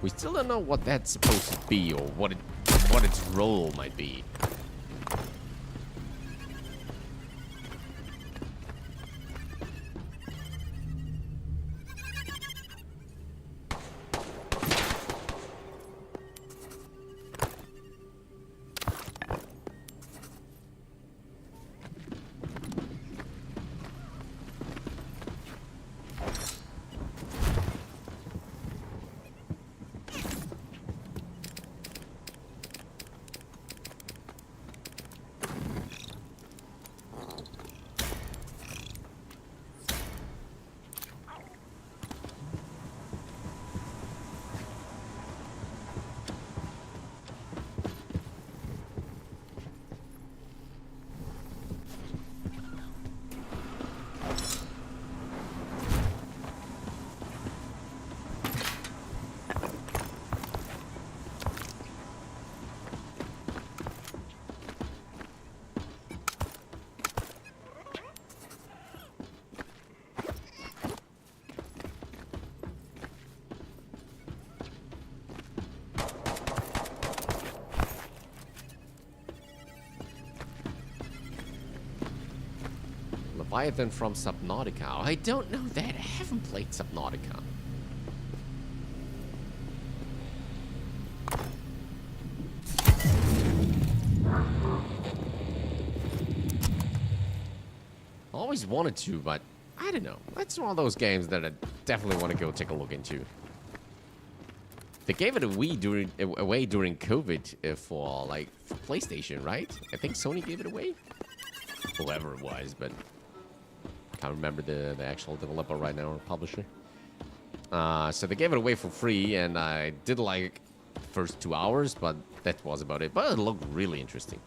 [SPEAKER 1] We still don't know what that's supposed to be or what it what its role might be. Leviathan from Subnautica. I don't know that. I haven't played Subnautica. Always wanted to, but I don't know. That's one of those games that I definitely want to go take a look into. They gave it away during COVID for like for PlayStation, right? I think Sony gave it away. Whoever it was, but can't remember the actual developer right now or publisher. So they gave it away for free, and I did like the first 2 hours, but that was about it. But it looked really interesting.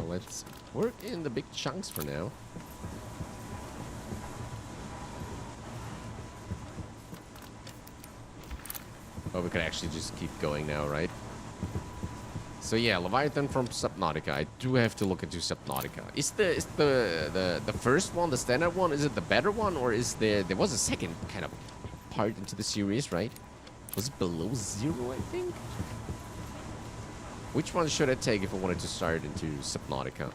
[SPEAKER 1] Let's work in the big chunks for now. Oh, we could actually just keep going now, right? So yeah, Leviathan from Subnautica. I do have to look into Subnautica. Is the first one, the standard one, is it the better one, or is there was a second kind of part into the series, right? Was it Below Zero, I think? Which one should I take if I wanted to start into Subnautica?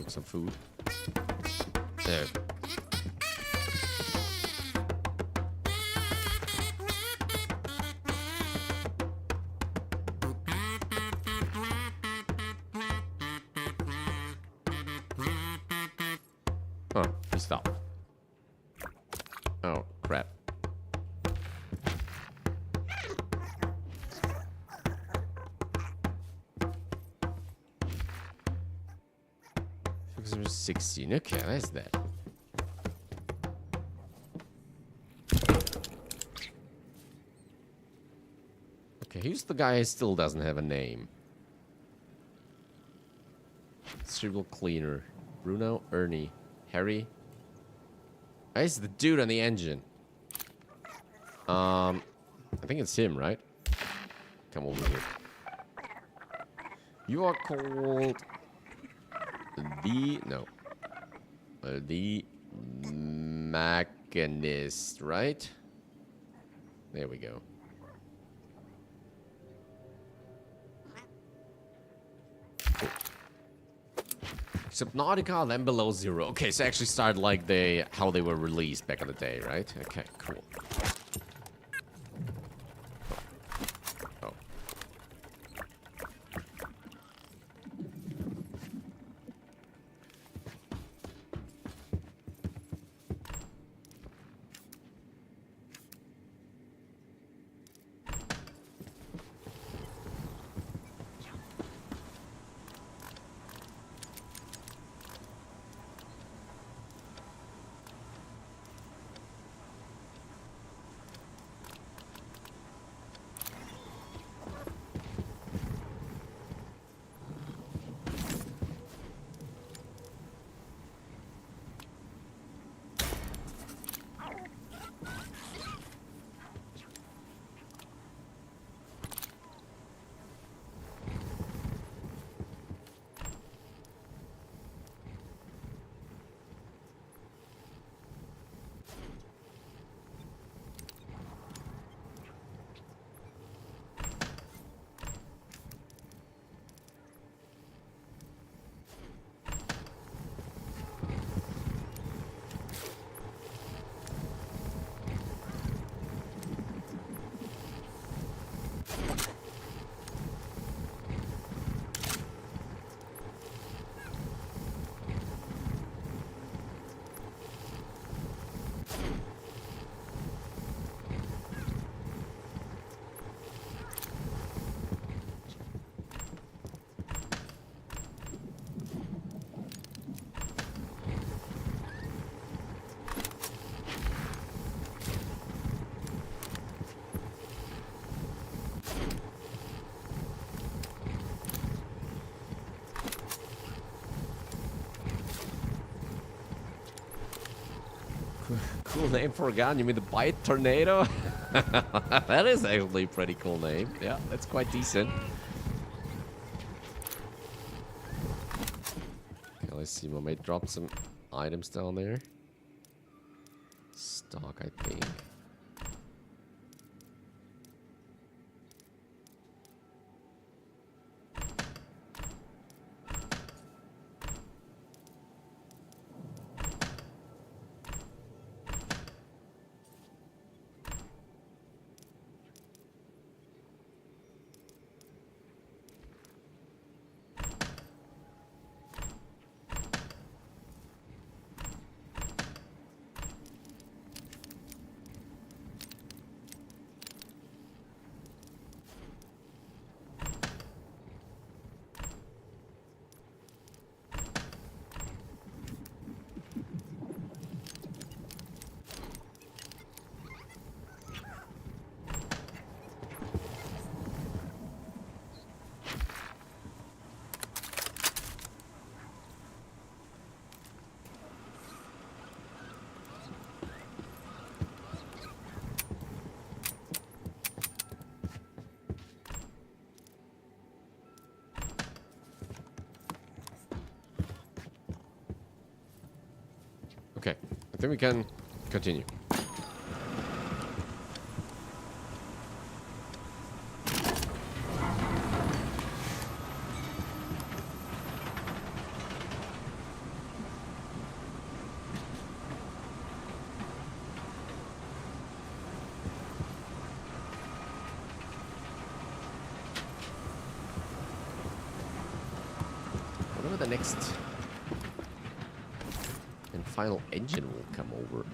[SPEAKER 1] some food. There. Oh, he stopped. Oh, crap. There was 16. Okay, that's that. Okay, who's the guy who still doesn't have a name? Cerebral cleaner. Bruno, Ernie, Harry. Oh, he's the dude on the engine. I think it's him, right? Come over here. You are called the Machinist, right? There we go. Cool. Subnautica, then below zero. Okay, so actually started like how they were released back in the day, right? Okay, cool. Oh. Cool name for a gun. You mean the Bite Tornado? That is actually a pretty cool name. Yeah, that's quite decent. Okay, let's see. We may drop some items down there. Stock, I think. Okay, I think we can continue. whatever the next and final engine will come over.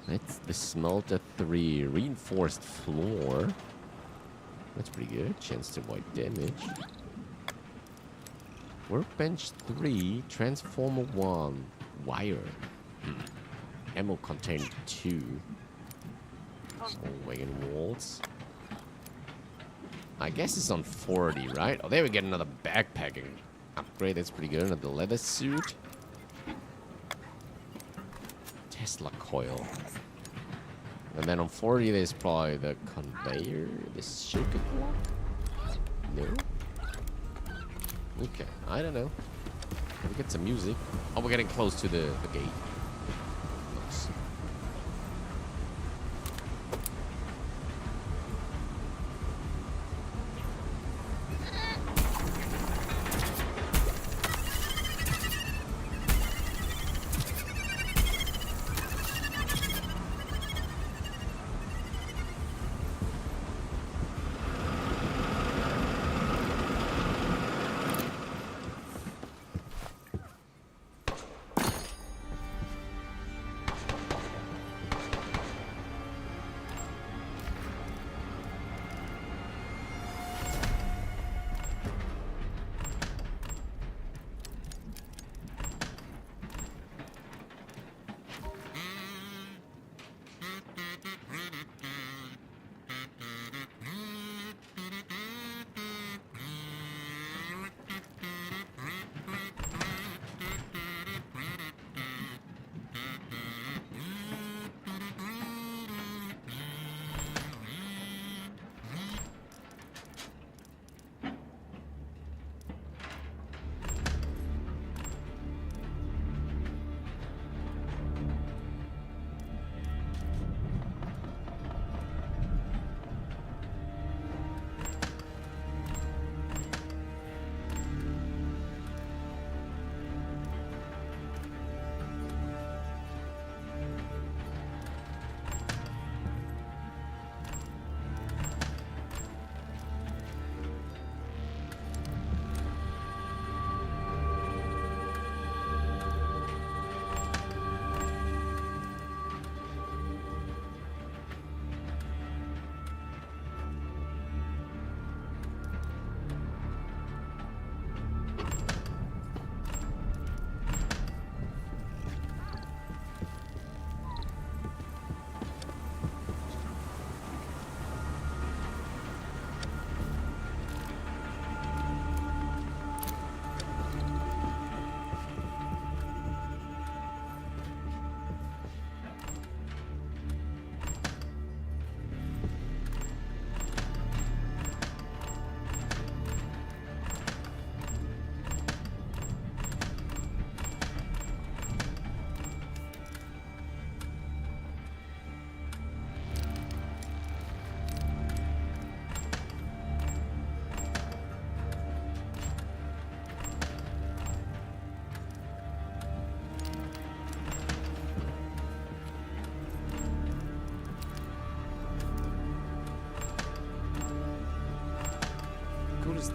[SPEAKER 1] That's the Smelter 3 reinforced floor. That's pretty good. Chance to avoid damage. Workbench 3, Transformer 1, Wire. Ammo container 2. Small wagon walls. I guess it's on 40, right? Oh, there we get another backpacking upgrade. That's pretty good. Another leather suit. Tesla coil. And then on 40, there's probably the conveyor, the shaker block. No? Okay, I don't know. Can we get some music? Oh, we're getting close to the gate. Nice.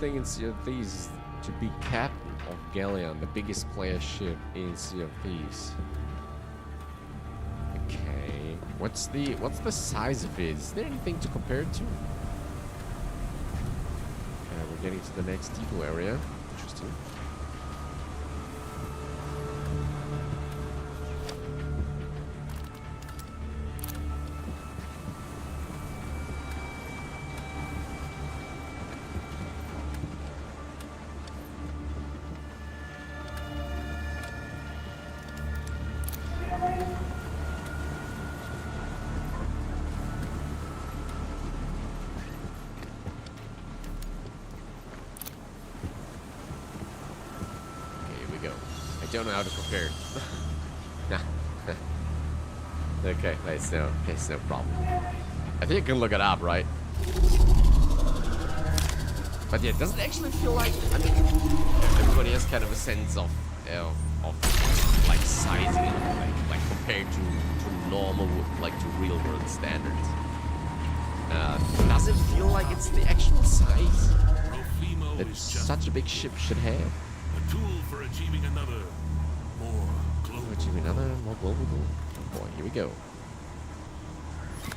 [SPEAKER 1] Thing in Sea of Thieves is to be captain of Galleon, the biggest player ship in Sea of Thieves. Okay, what's the size of it? Is there anything to compare it to? We're getting to the next depot area. Interesting. I don't know how to prepare. Okay, that's no problem. I think you can look it up, right? But yeah, does it actually feel like, I mean, everybody has kind of a sense of like sizing, like compared to normal, like to real world standards. Does it feel like it's the actual size that such a big ship should have?
[SPEAKER 2] A achieving another more global.
[SPEAKER 1] Achieving another more global goal. Oh boy, here we go.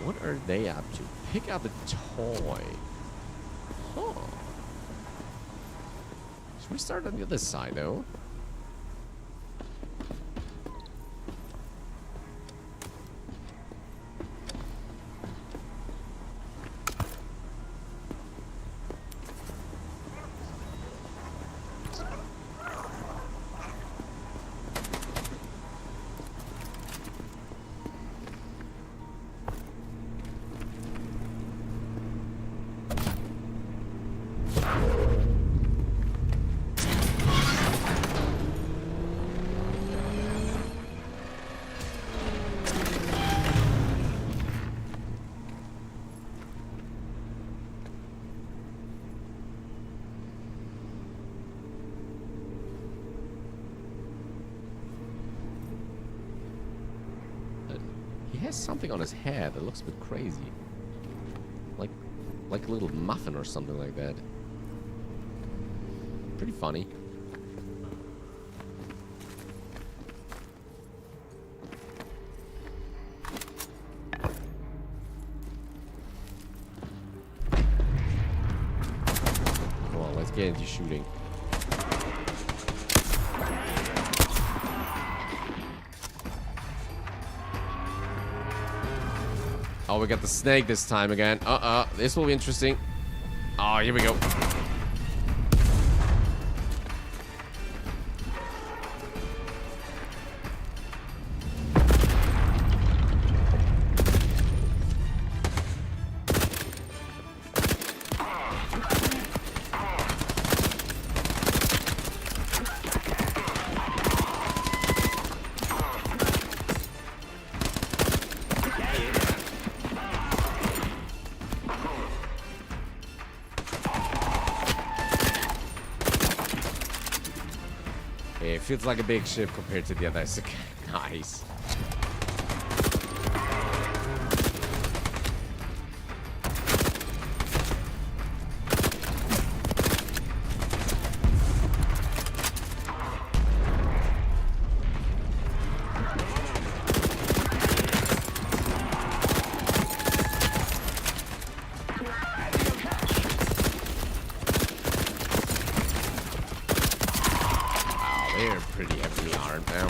[SPEAKER 1] What are they up to? Pick up a toy. Huh. Should we start on the other side though? He has something on his head that looks a bit crazy. Like a little muffin or something like that. Pretty funny. Come on, let's get into shooting. Oh, we got the snake this time again. This will be interesting. Oh, here we go. It feels like a big ship compared to the others. Okay, nice. They're pretty heavily armed now.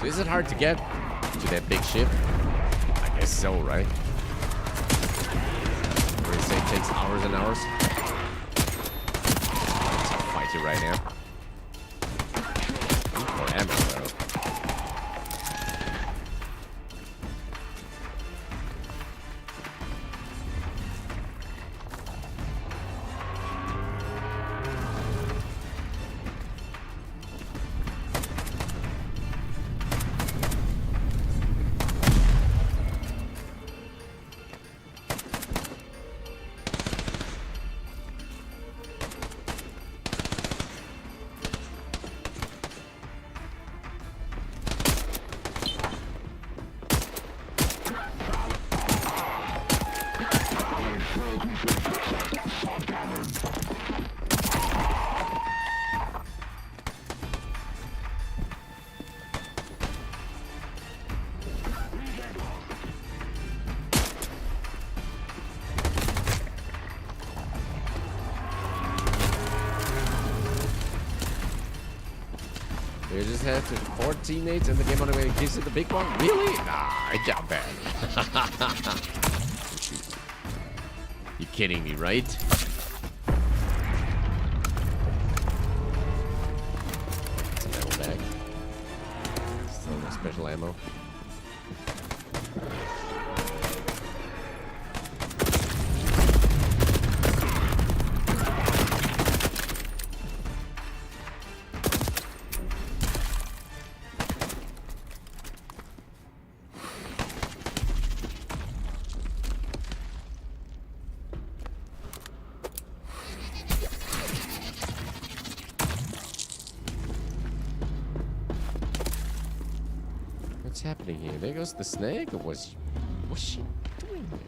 [SPEAKER 1] So is it hard to get to that big ship? I guess so, right? Or you say it takes hours and hours? Tough fighter right now. More ammo though. You just have to 4 teammates and the game automatically gives you the big one? Really? Nah, it's not bad. You kidding me, right? It's an ammo bag. Still no special ammo. What's happening here? There goes the snake, or what's she doing here?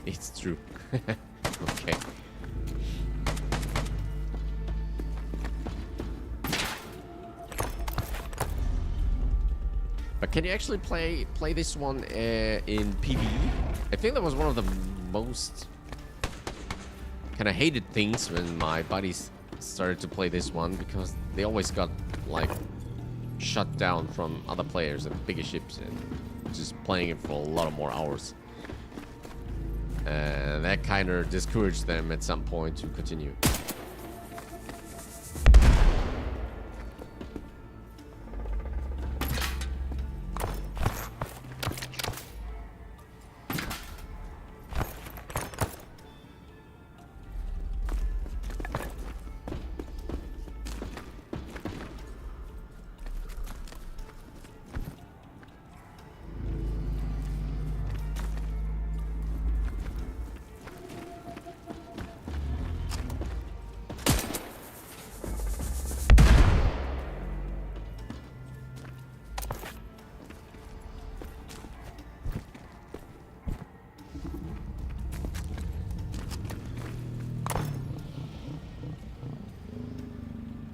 [SPEAKER 1] It's true. Okay. But can you actually play this one in PvE? I think that was one of the most kind of hated things when my buddies started to play this one, because they always got like shut down from other players and bigger ships and just playing it for a lot of more hours. And that kind of discouraged them at some point to continue.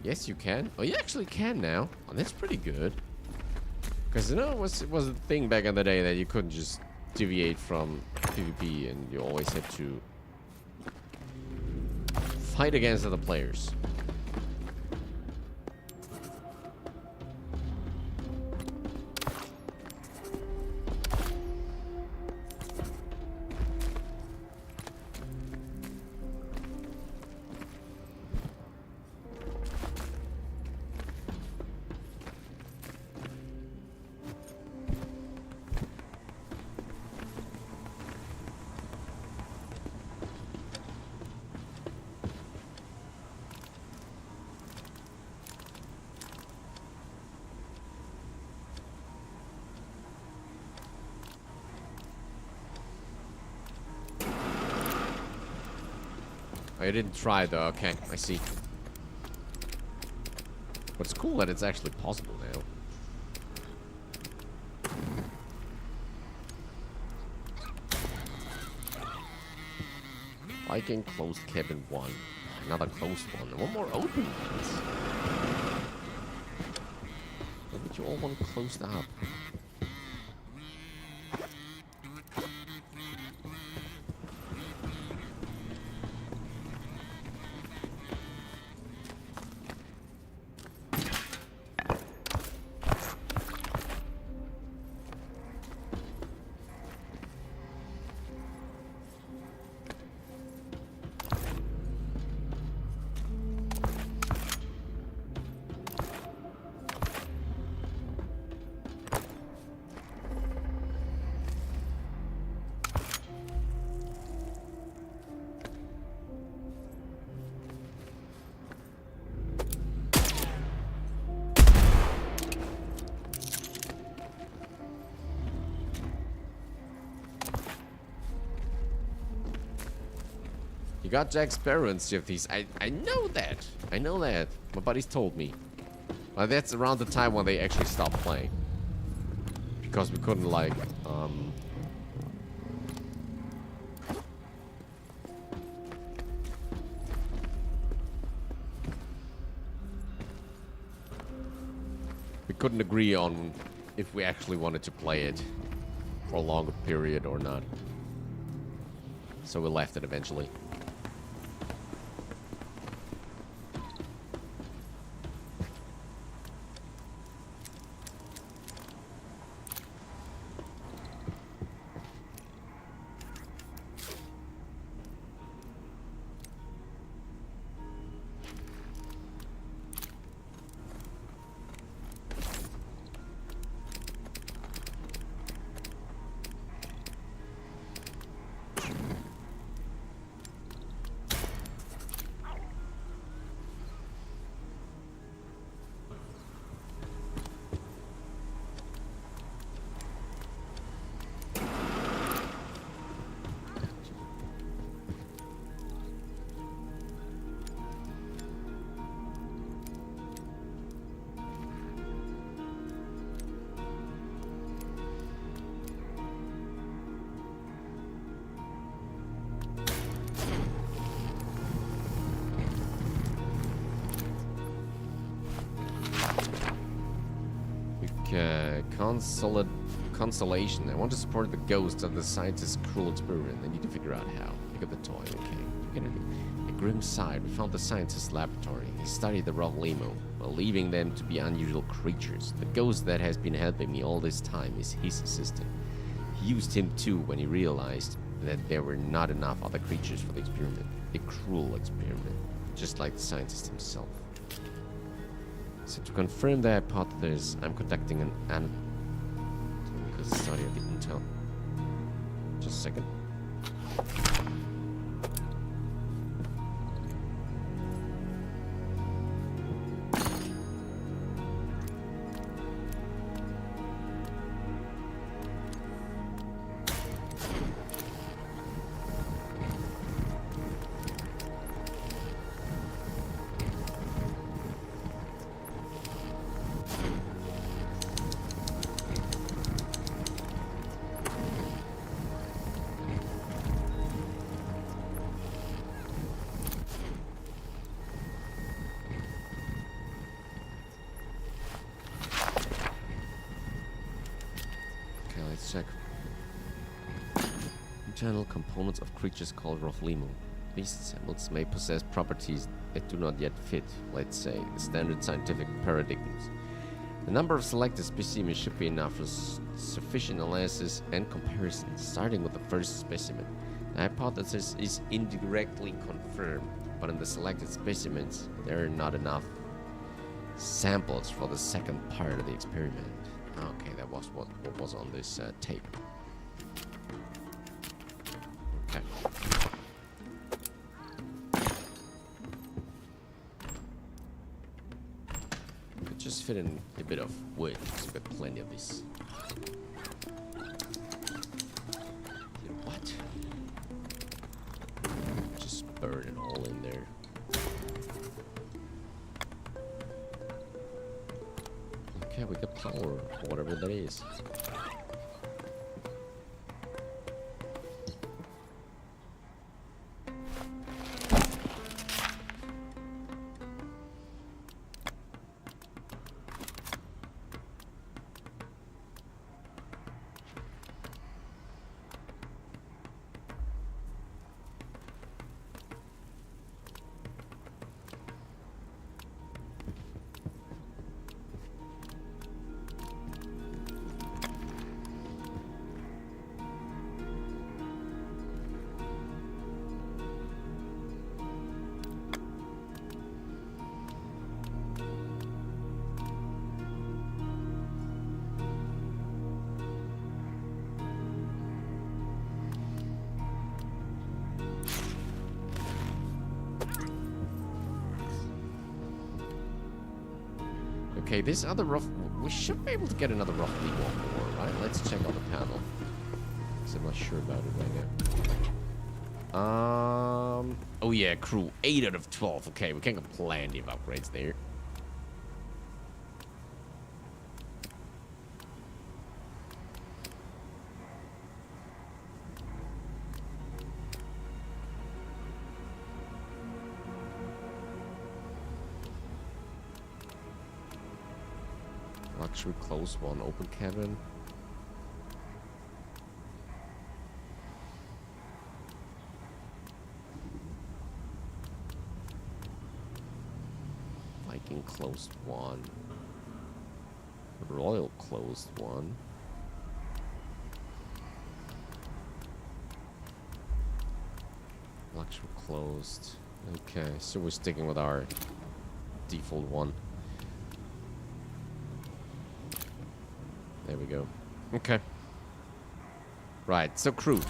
[SPEAKER 1] Yes, you can. Oh, you actually can now. Oh, that's pretty good. Because, you know, it was a thing back in the day that you couldn't just deviate from PvP and you always had to fight against other players. I didn't try though. Okay, I see. But it's cool that it's actually possible now. Viking closed cabin 1. Another closed one. And one more open ones. Why would you all want closed up? You got Jack Sparrow and stuff these. I know that. I know that. My buddies told me. Well, that's around the time when they actually stopped playing. Because we couldn't like we couldn't agree on if we actually wanted to play it for a longer period or not. So we left it eventually. Consolation. I want to support the ghost of the scientist's cruel experiment. I need to figure out how. Pick up the toy. Okay. A grim side. We found the scientist's laboratory. He studied the Rofleemos, believing them to be unusual creatures. The ghost that has been helping me all this time is his assistant. He used him too when he realized that there were not enough other creatures for the experiment. A cruel experiment. Just like the scientist himself. So to confirm the hypothesis, I'm conducting an study of the intel. Just a second. Check. Internal components of creatures called Rofleemos. These samples may possess properties that do not yet fit, let's say, the standard scientific paradigms. The number of selected specimens should be enough for sufficient analysis and comparison, starting with the first specimen. The hypothesis is indirectly confirmed, but in the selected specimens, there are not enough samples for the second part of the experiment. Okay, that was what was on this tape. Okay. Could just fit in a bit of wood, because we've got plenty of this. What? Just burn it all in. Okay, we got power, or whatever that is. Okay, this other rough... We should be able to get another roughly one more, right? Let's check on the panel. Because I'm not sure about it right now. Oh yeah, crew. 8 out of 12. Okay, we can get plenty of upgrades there. Luxury close one, open cabin. Viking closed one. Royal closed one. Luxury closed. Okay, so we're sticking with our default one. There we go. Okay. Right, so crew.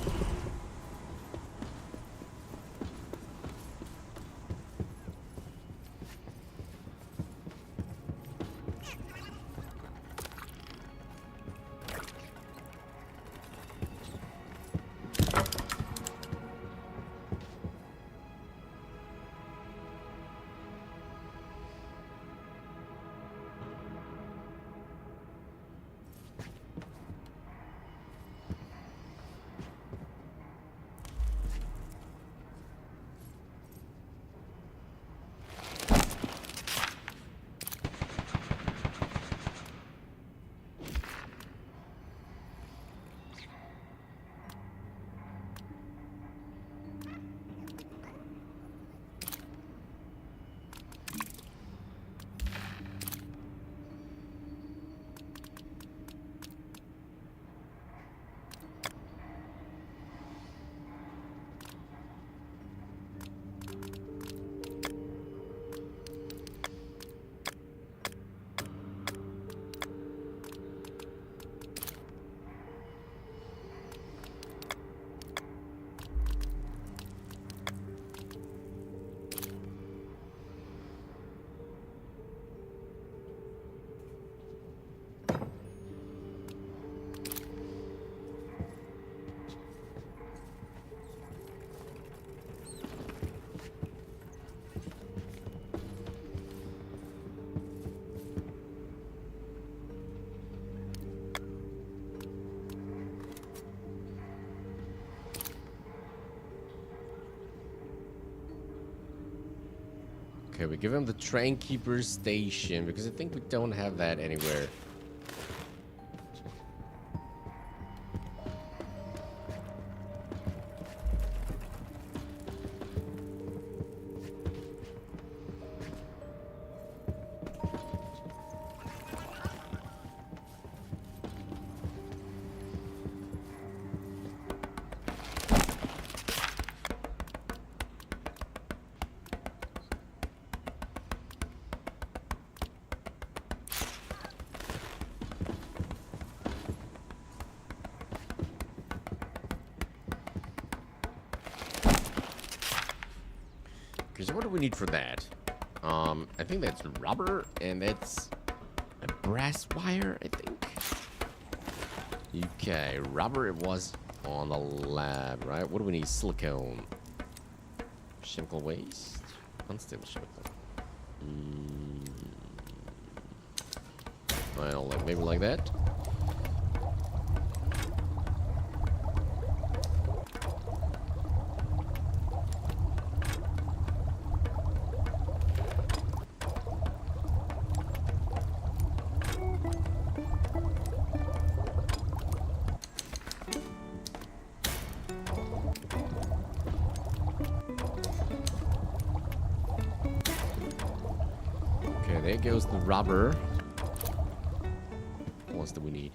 [SPEAKER 1] Okay, we give him the train keeper station because I think we don't have that anywhere. So what do we need for that? I think that's rubber, and that's a brass wire, I think. Okay, rubber it was on the lab, right? What do we need? Silicone. Chemical waste? Unstable chemical. Well, like maybe like that. Okay, there goes the rubber. What else do we need?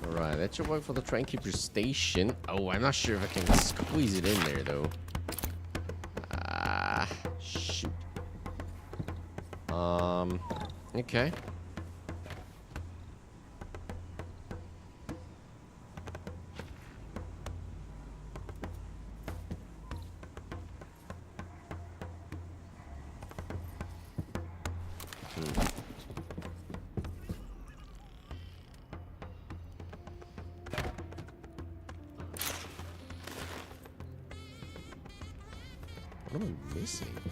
[SPEAKER 1] Alright, that should work for the train keeper station. Oh, I'm not sure if I can squeeze it in there, though. Ah, shoot. Okay. What am I missing? Huh.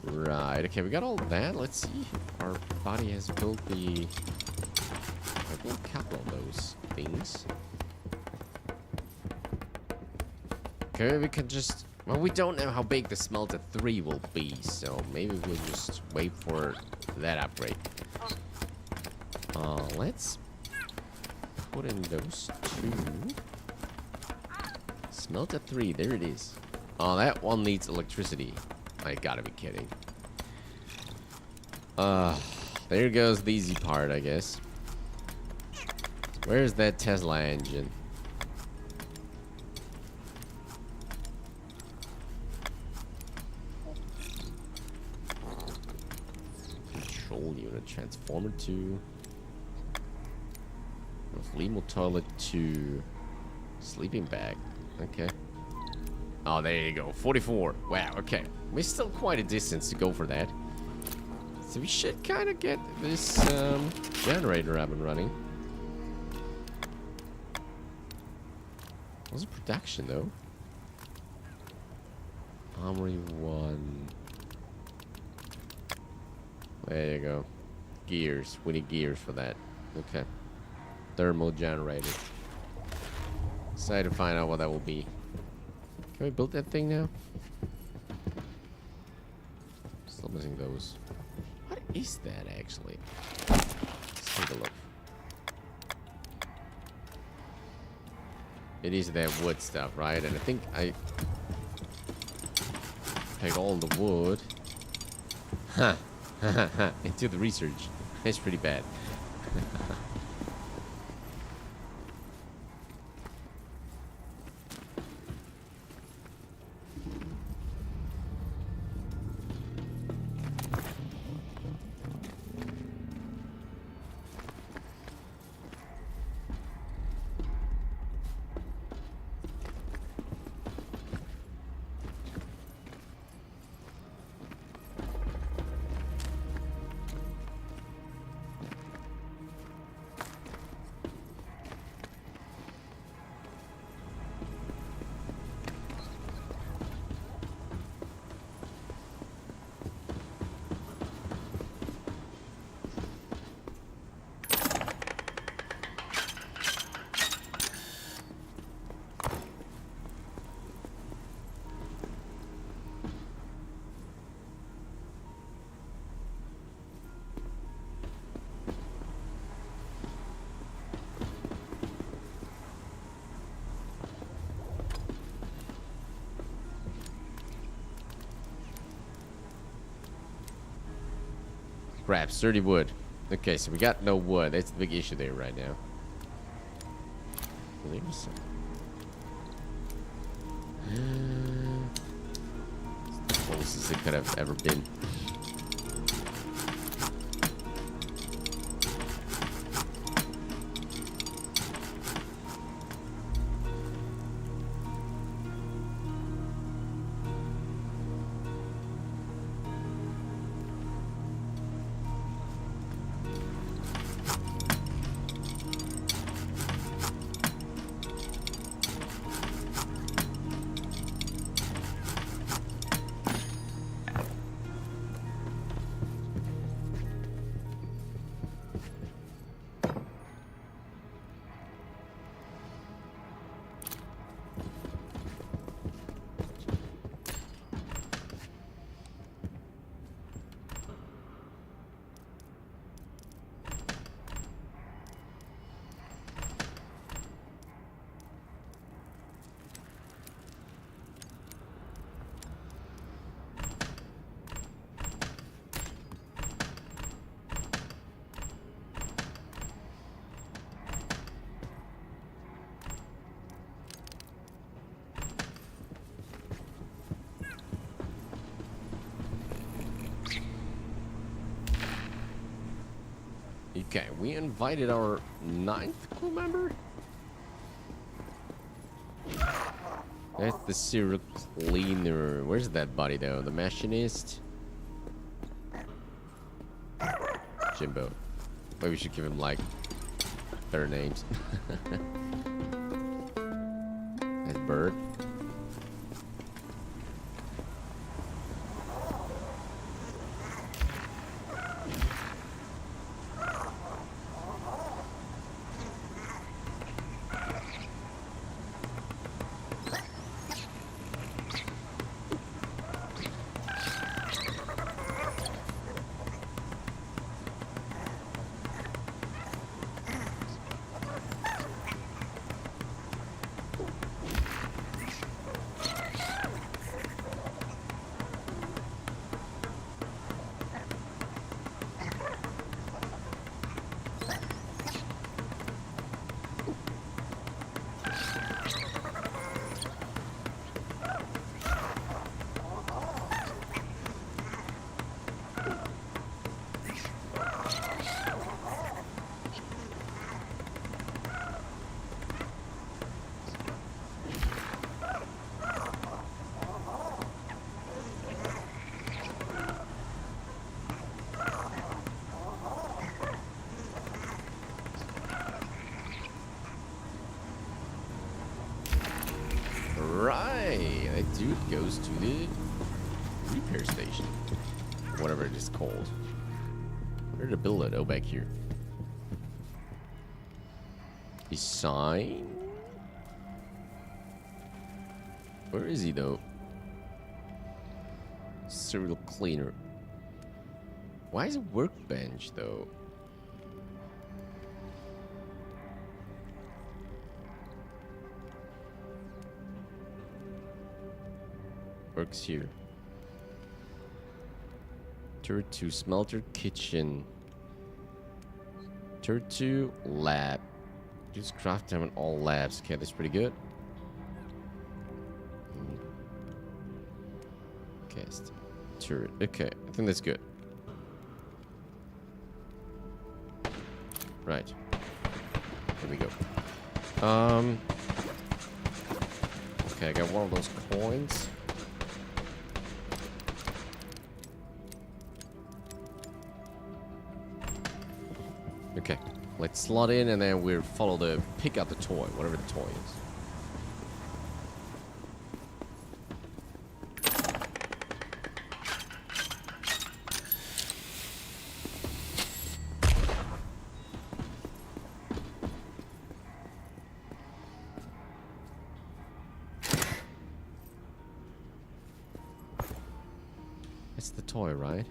[SPEAKER 1] Right, okay, we got all that. Let's see. Our body has built the... I built a couple of those things. Okay, we can just... Well, we don't know how big the smelter 3 will be, so maybe we'll just wait for that upgrade. Let's put in those 2. Smelter 3, there it is. Oh, that one needs electricity. I gotta be kidding. There goes the easy part, I guess. Where's that Tesla engine? Control unit, transformer 2. Rofleemo toilet 2. Sleeping bag. Okay. Oh, there you go. 44. Wow, okay. We're still quite a distance to go for that. So we should kind of get this generator up and running. What's the production, though? Armory 1. There you go. Gears. We need gears for that. Okay. Thermal generator. Excited to find out what that will be. Can we build that thing now? Still missing those. What is that actually? Let's take a look. It is that wood stuff, right? And I think I take all the wood. Huh. into the research. It's pretty bad. Crap, sturdy wood. Okay, so we got no wood. That's the big issue there right now. It's the closest it could have ever been. Okay, we invited our 9th crew member? That's the serial cleaner. Where's that body though? The machinist? Jimbo. Maybe we should give him like better names. That's Bird. Right, that dude goes to the repair station, whatever it is called. Where to build it? Oh, back here. Design? Where is he though? Serial cleaner. Why is it workbench though? Works here. Turret 2, smelter, kitchen. Turret 2, lab. Use craft time in all labs. Okay, that's pretty good. Cast. Turret. Okay, I think that's good. Right. Here we go. Okay, I got one of those coins. Okay, let's slot in and then we'll follow the pick out the toy, whatever the toy is. It's the toy, right?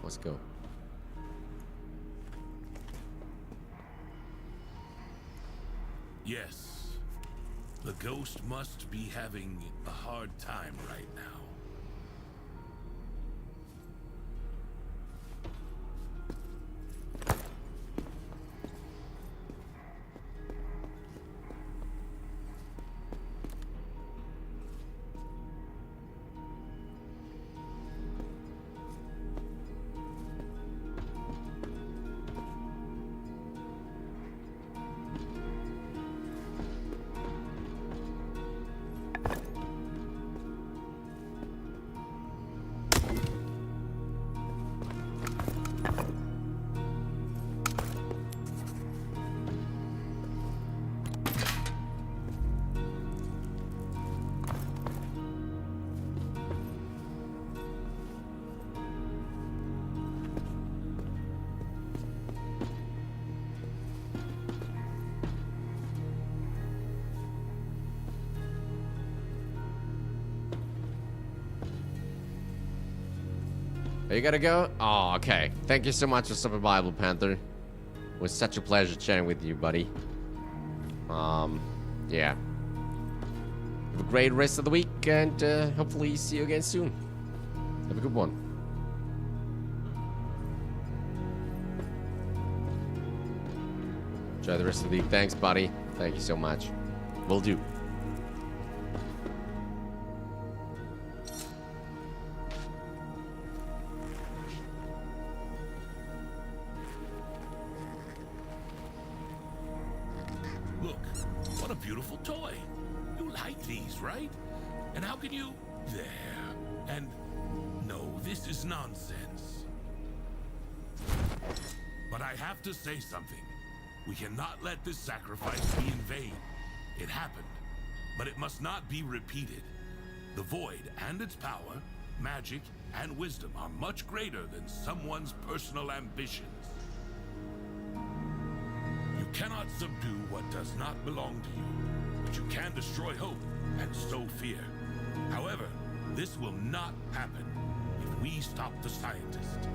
[SPEAKER 1] Let's go.
[SPEAKER 2] Yes. The ghost must be having a hard time right now.
[SPEAKER 1] You gotta go? Oh, okay. Thank you so much for stopping by, Blue Panther. It was such a pleasure chatting with you, buddy. Yeah. Have a great rest of the week, and hopefully see you again soon. Have a good one. Enjoy the rest of the week. Thanks, buddy. Thank you so much. Will do.
[SPEAKER 2] Look, what a beautiful toy. You like these, right? And how can you... There. And... No, this is nonsense. But I have to say something. We cannot let this sacrifice be in vain. It happened, but it must not be repeated. The void and its power, magic, and wisdom are much greater than someone's personal ambitions. You cannot subdue what does not belong to you, but you can destroy hope and sow fear. However, this will not happen if we stop the scientist.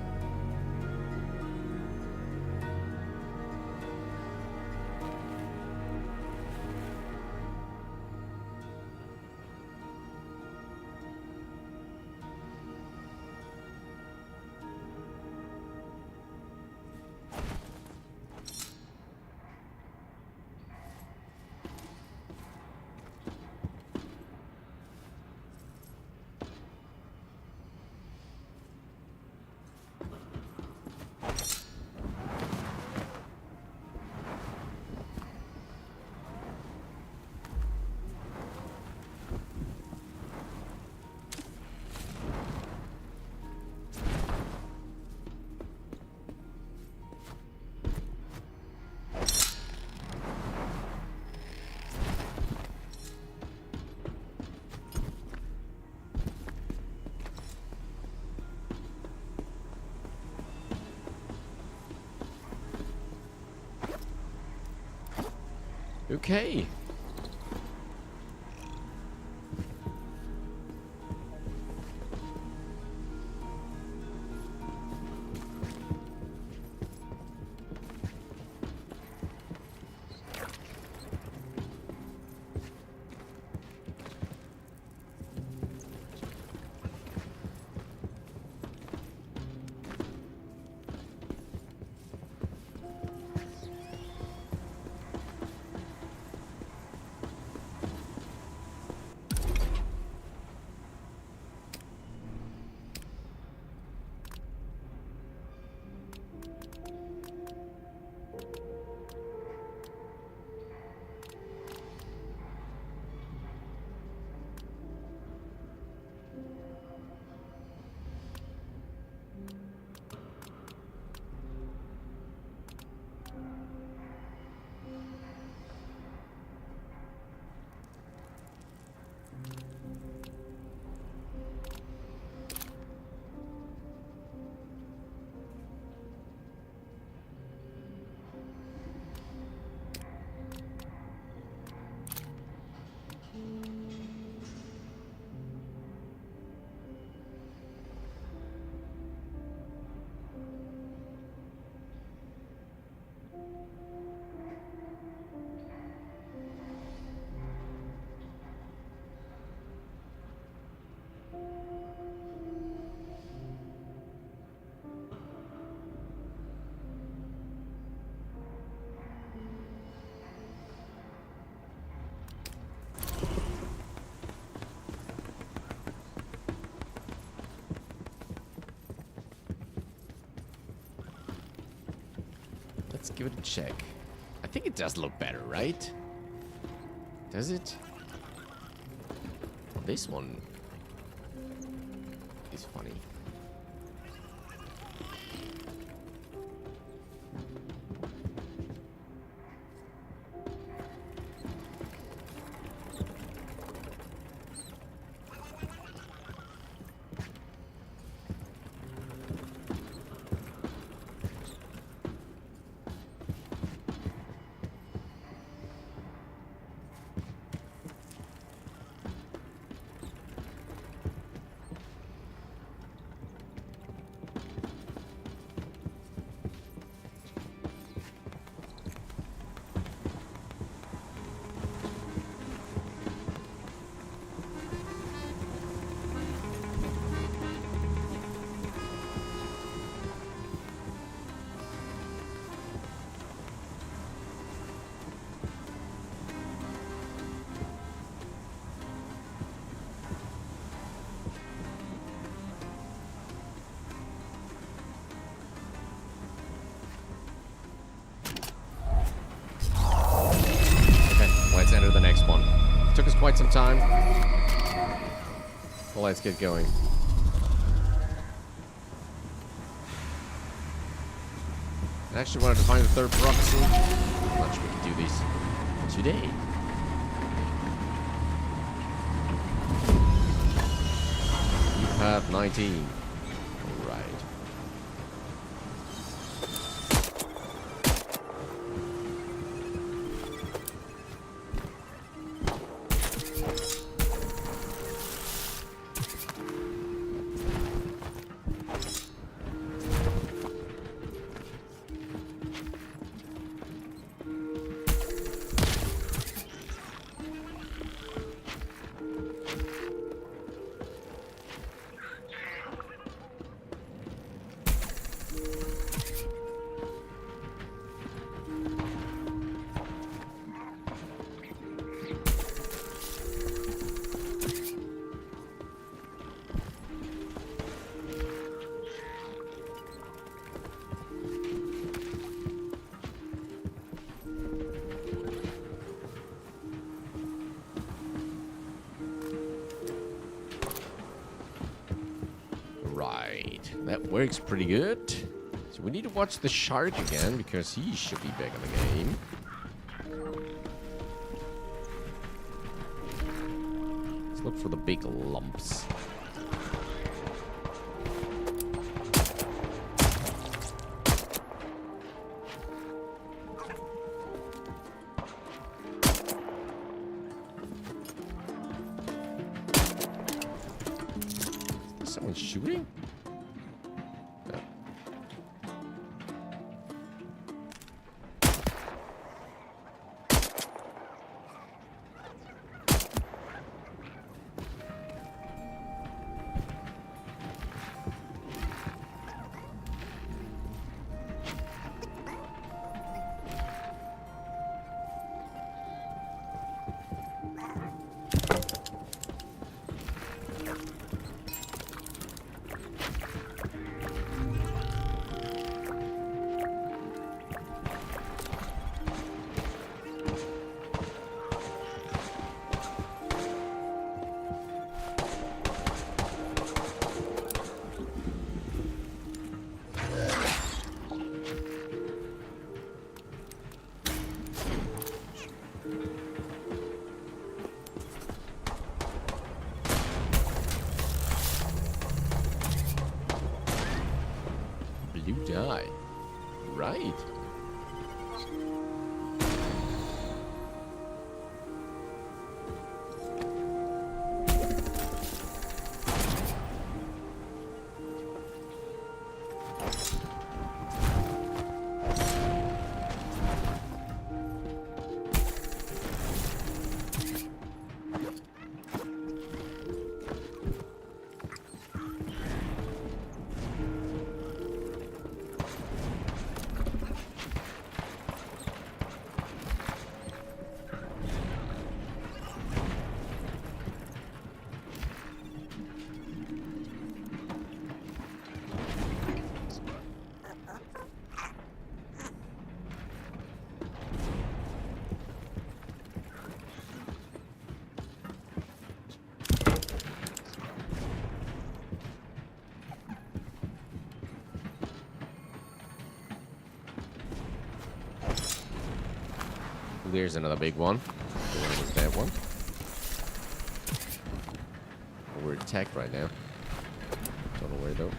[SPEAKER 1] Okay. Let's give it a check. I think it does look better, right? Does it? This one is funny. Let's enter the next one. Took us quite some time. Well, let's get going. I actually wanted to find the third prophecy. I'm not sure we can do these today. You have 19. All right. That works pretty good. So we need to watch the shark again because he should be back in the game. Let's look for the big lumps. Is someone shooting? Die. Right. There's another big one. Where was that one? We're attacked right now. Don't know where though.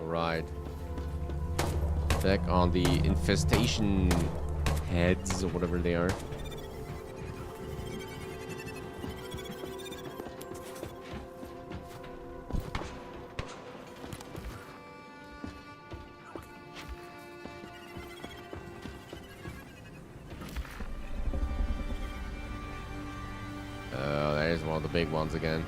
[SPEAKER 1] Alright. Back on the infestation heads or whatever they are. Oh, there's one of the big ones again.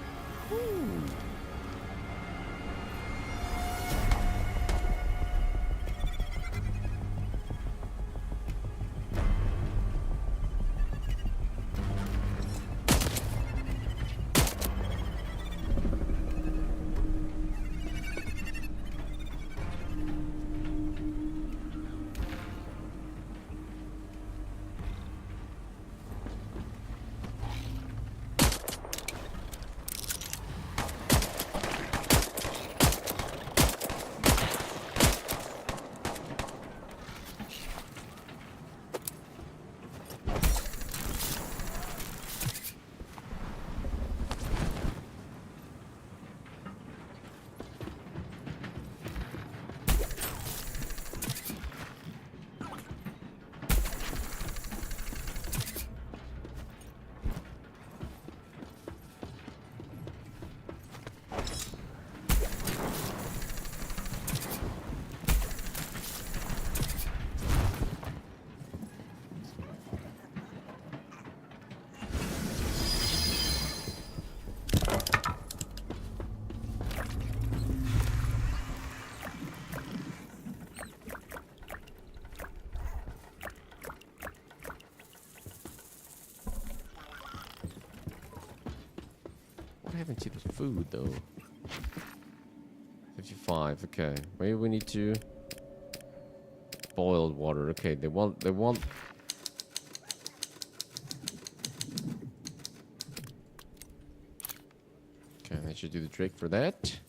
[SPEAKER 1] What happened to the food though? 55, okay. Maybe we need to boiled water. Okay, they want okay, that should do the trick for that.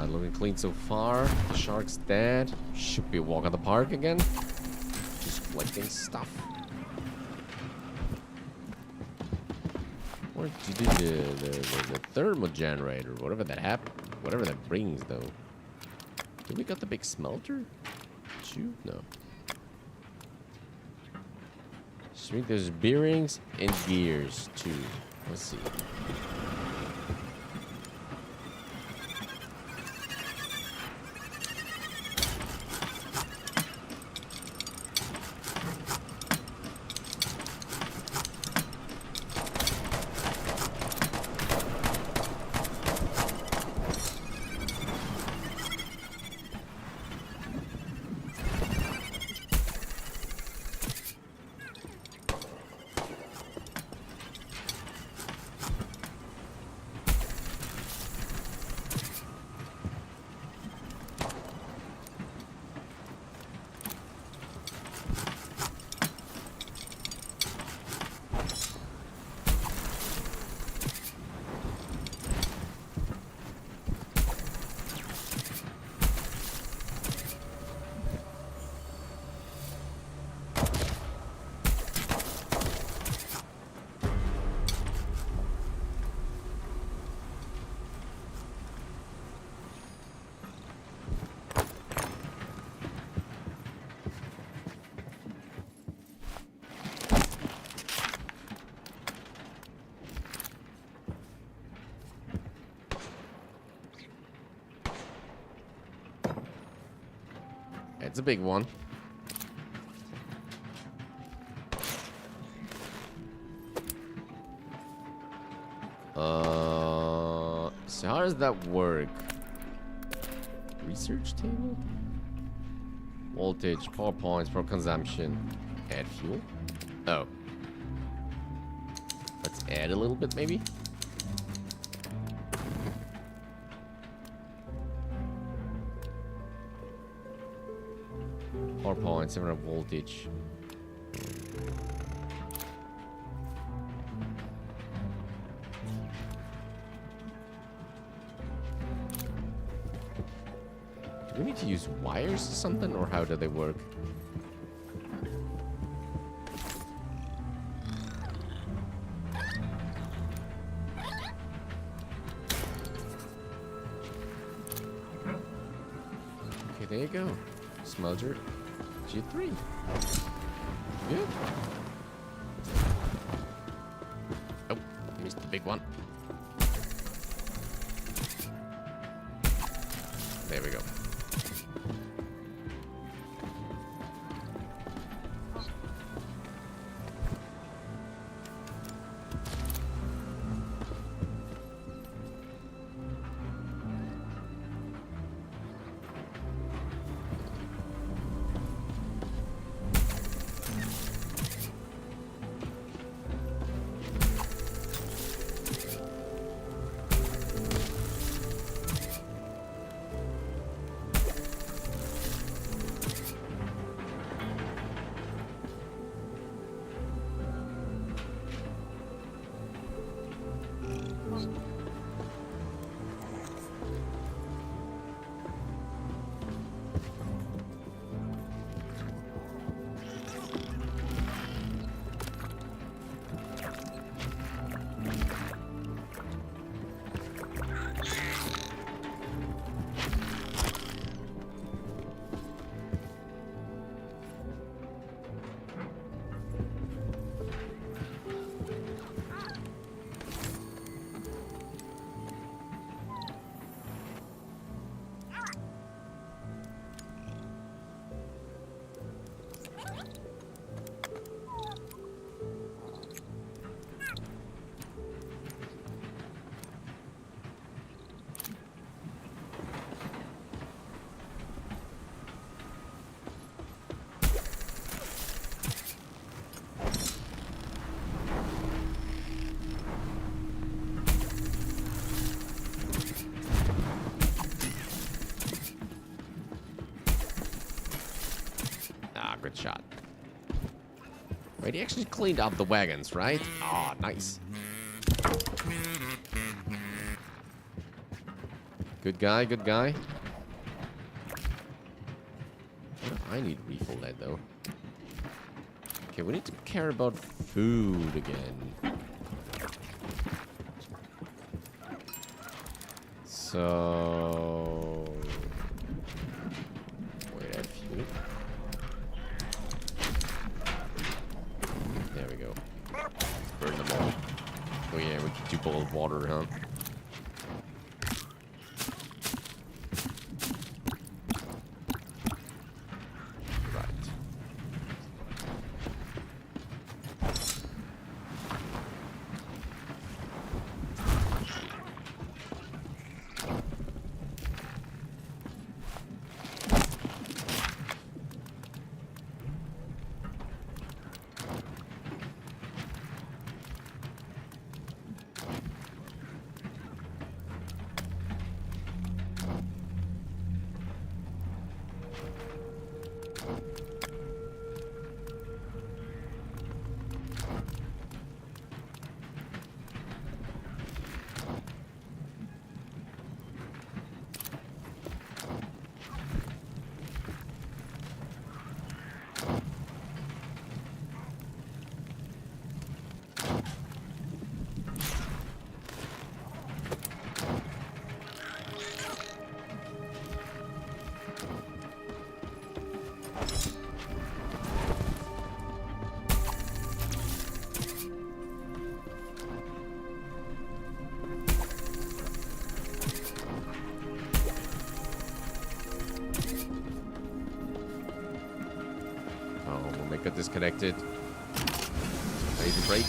[SPEAKER 1] Looking clean so far. The shark's dead. Should be a walk on the park again. Just collecting stuff. Or to do the thermal generator, whatever that brings, though. Did we got the big smelter? Shoot, no. Sweet, there's bearings and gears too. Let's see. It's a big one. So how does that work? Research table? Voltage, power points, power consumption. Add fuel? Oh. Let's add a little bit, maybe? Power point, 700 voltage. Do we need to use wires or something, or how do they work? Okay, there you go. Smelter. G3. Good. Oh, missed the big one. There we go. Good shot. Right, he actually cleaned up the wagons, right? Ah, oh, nice. Good guy, good guy. I need refill that though. Okay, we need to care about food again. So wait a few. There we go. Burn them all. Oh yeah, we can do boiled water, huh? Got disconnected. Ready to break.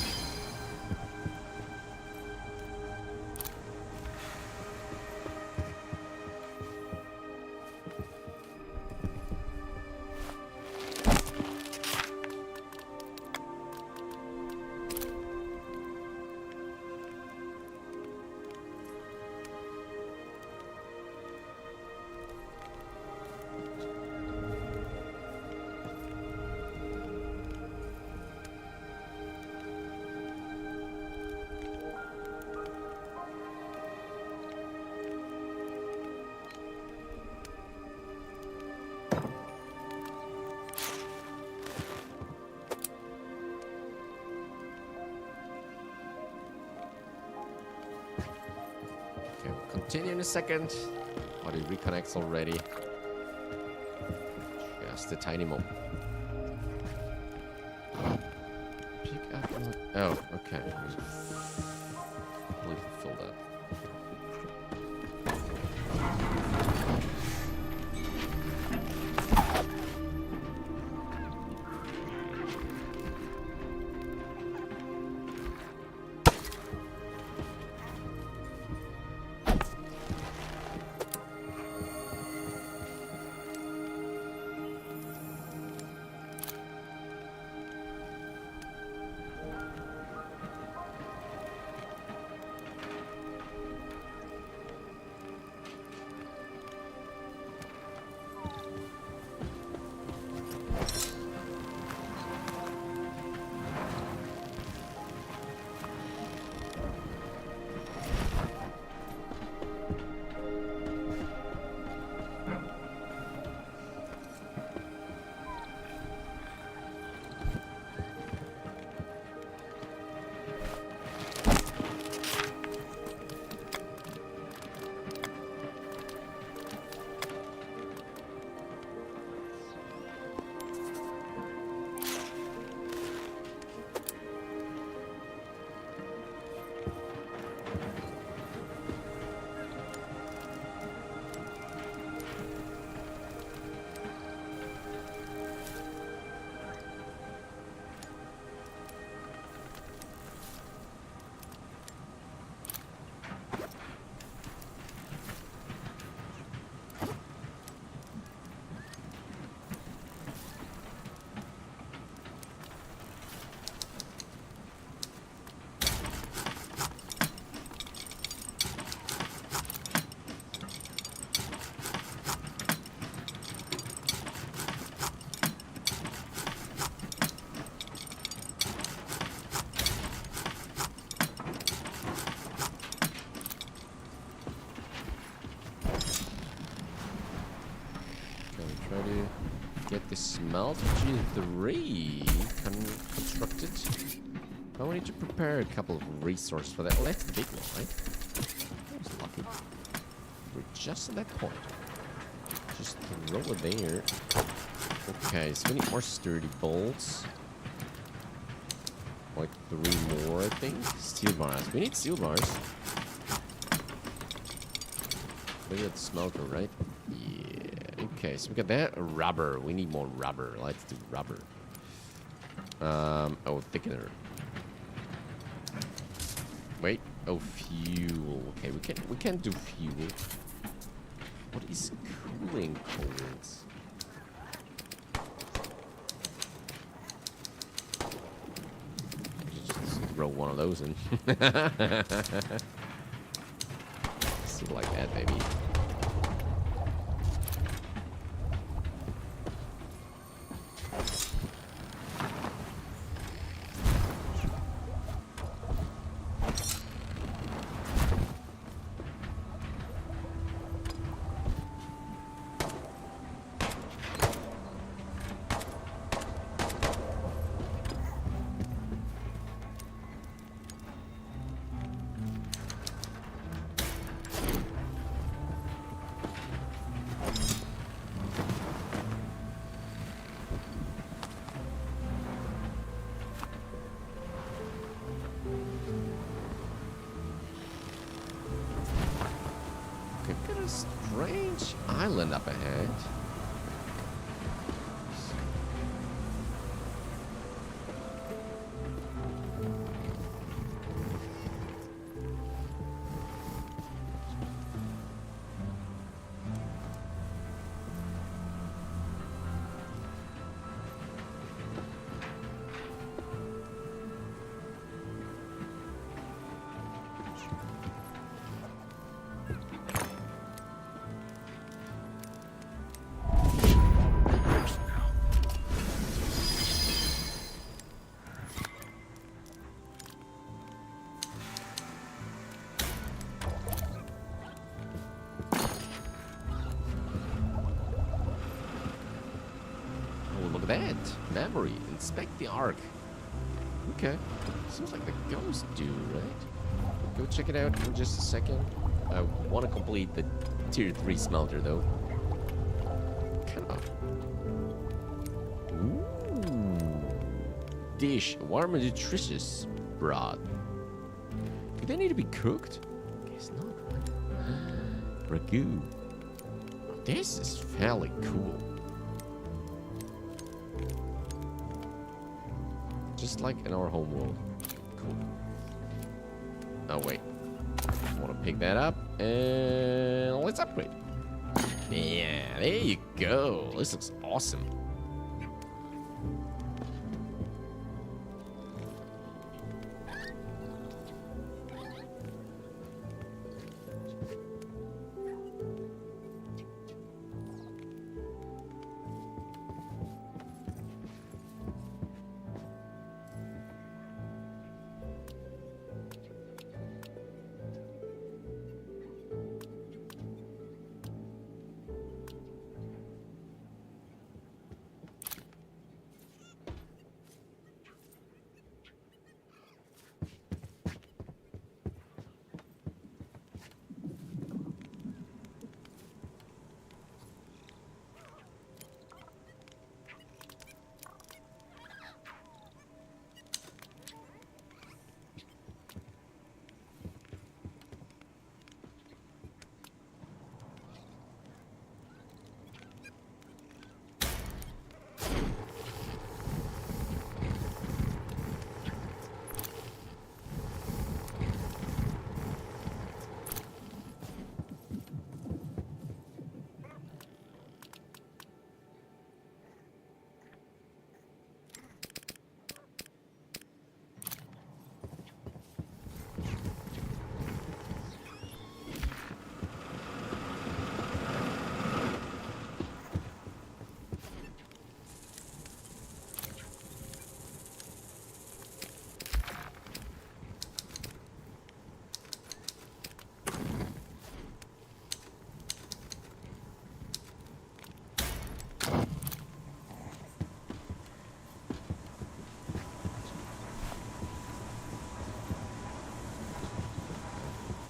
[SPEAKER 1] Continue in a second. Or it reconnects already. Just a tiny moment. Pick up. Oh, okay. Completely filled up. Get the smelt G3 constructed. But we need to prepare a couple of resources for that. Oh, that's the big one, right? That was lucky. we're just at that point. Just throw it there. Okay, so we need more sturdy bolts. Like 3 more, I think. Steel bars. We need steel bars. We got smelter, right? Yeah. Okay, so we got that. Rubber. We need more rubber. Let's do rubber. Oh, thickener. Wait. Oh, fuel. Okay, we can't do fuel. What is cooling coils? Just throw one of those in. Something like that, maybe. Strange island up ahead. That memory. Inspect the arc. Okay. Seems like the ghosts do, right? Go check it out in just a second. I want to complete the tier 3 smelter though. Kind of. Ooh. Dish. Warm and nutritious broth. Do they need to be cooked? Guess not, right? Ragu. This is fairly cool. Just like in our home world. Cool. Oh, wait. I want to pick that up. And let's upgrade. Yeah, there you go. This looks awesome.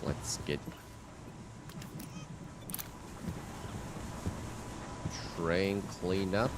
[SPEAKER 1] Let's get terrain cleaned up.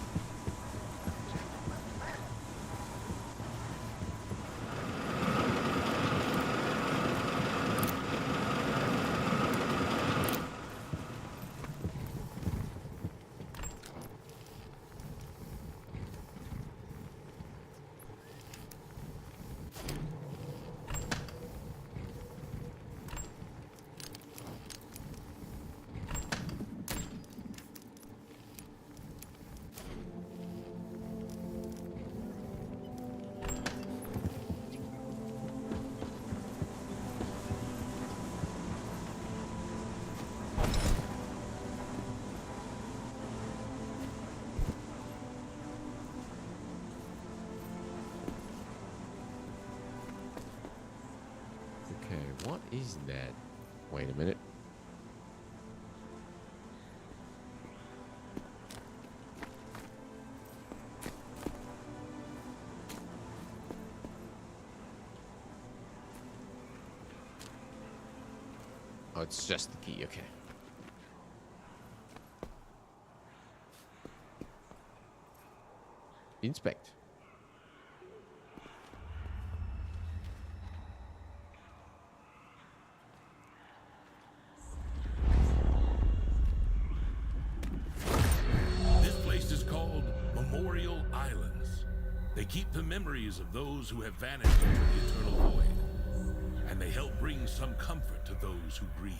[SPEAKER 1] What is that? Wait a minute. Oh, it's just the key, okay. Inspect.
[SPEAKER 2] Keep the memories of those who have vanished into the eternal void, and they help bring some comfort to those who grieve.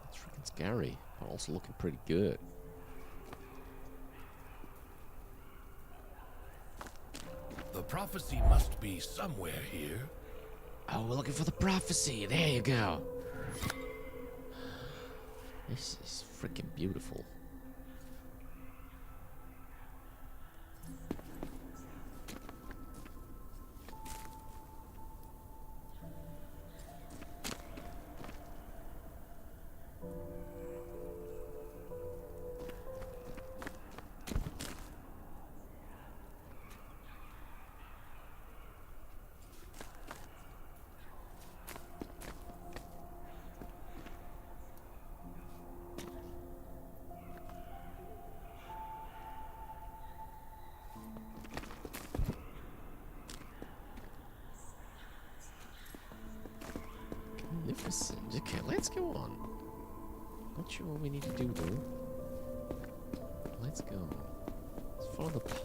[SPEAKER 1] It's freaking scary, but also looking pretty good.
[SPEAKER 2] The prophecy must be somewhere here.
[SPEAKER 1] Oh, we're looking for the prophecy. There you go. This is freaking beautiful. Okay, let's go on. Not sure what we need to do though. Let's go. Let's follow the path.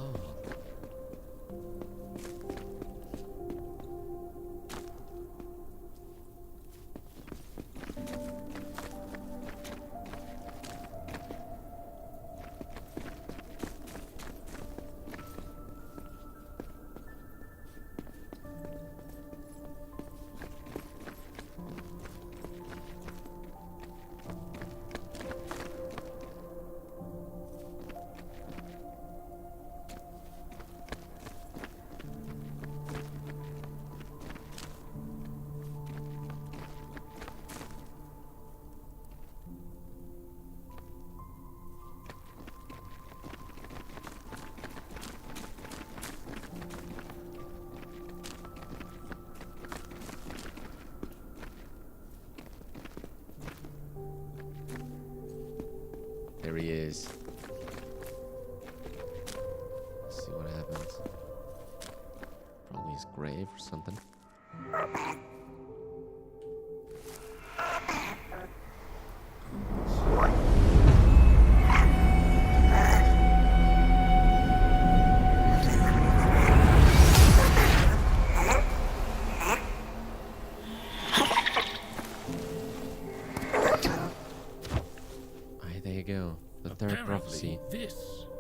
[SPEAKER 1] There he is. Let's see what happens. Probably his grave or something. Prophecy.
[SPEAKER 2] This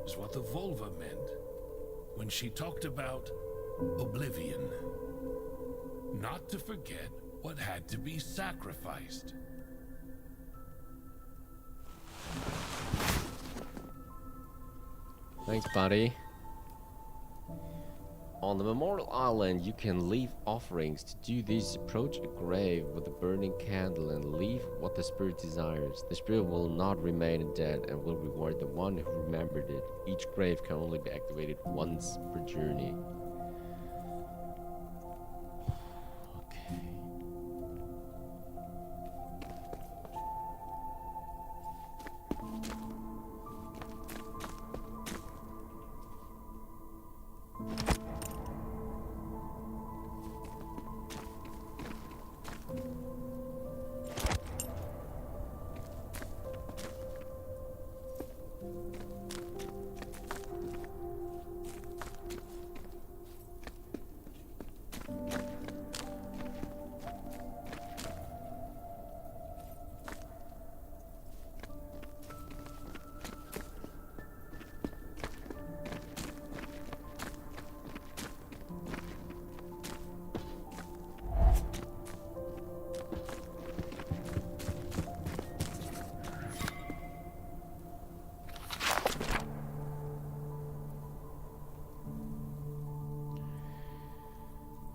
[SPEAKER 2] is what the Volva meant when she talked about oblivion. Not to forget what had to be sacrificed.
[SPEAKER 1] Thanks, buddy. On the Memorial Island, you can leave offerings. To do this, approach a grave with a burning candle and leave what the spirit desires. The spirit will not remain dead and will reward the one who remembered it. Each grave can only be activated once per journey. Okay.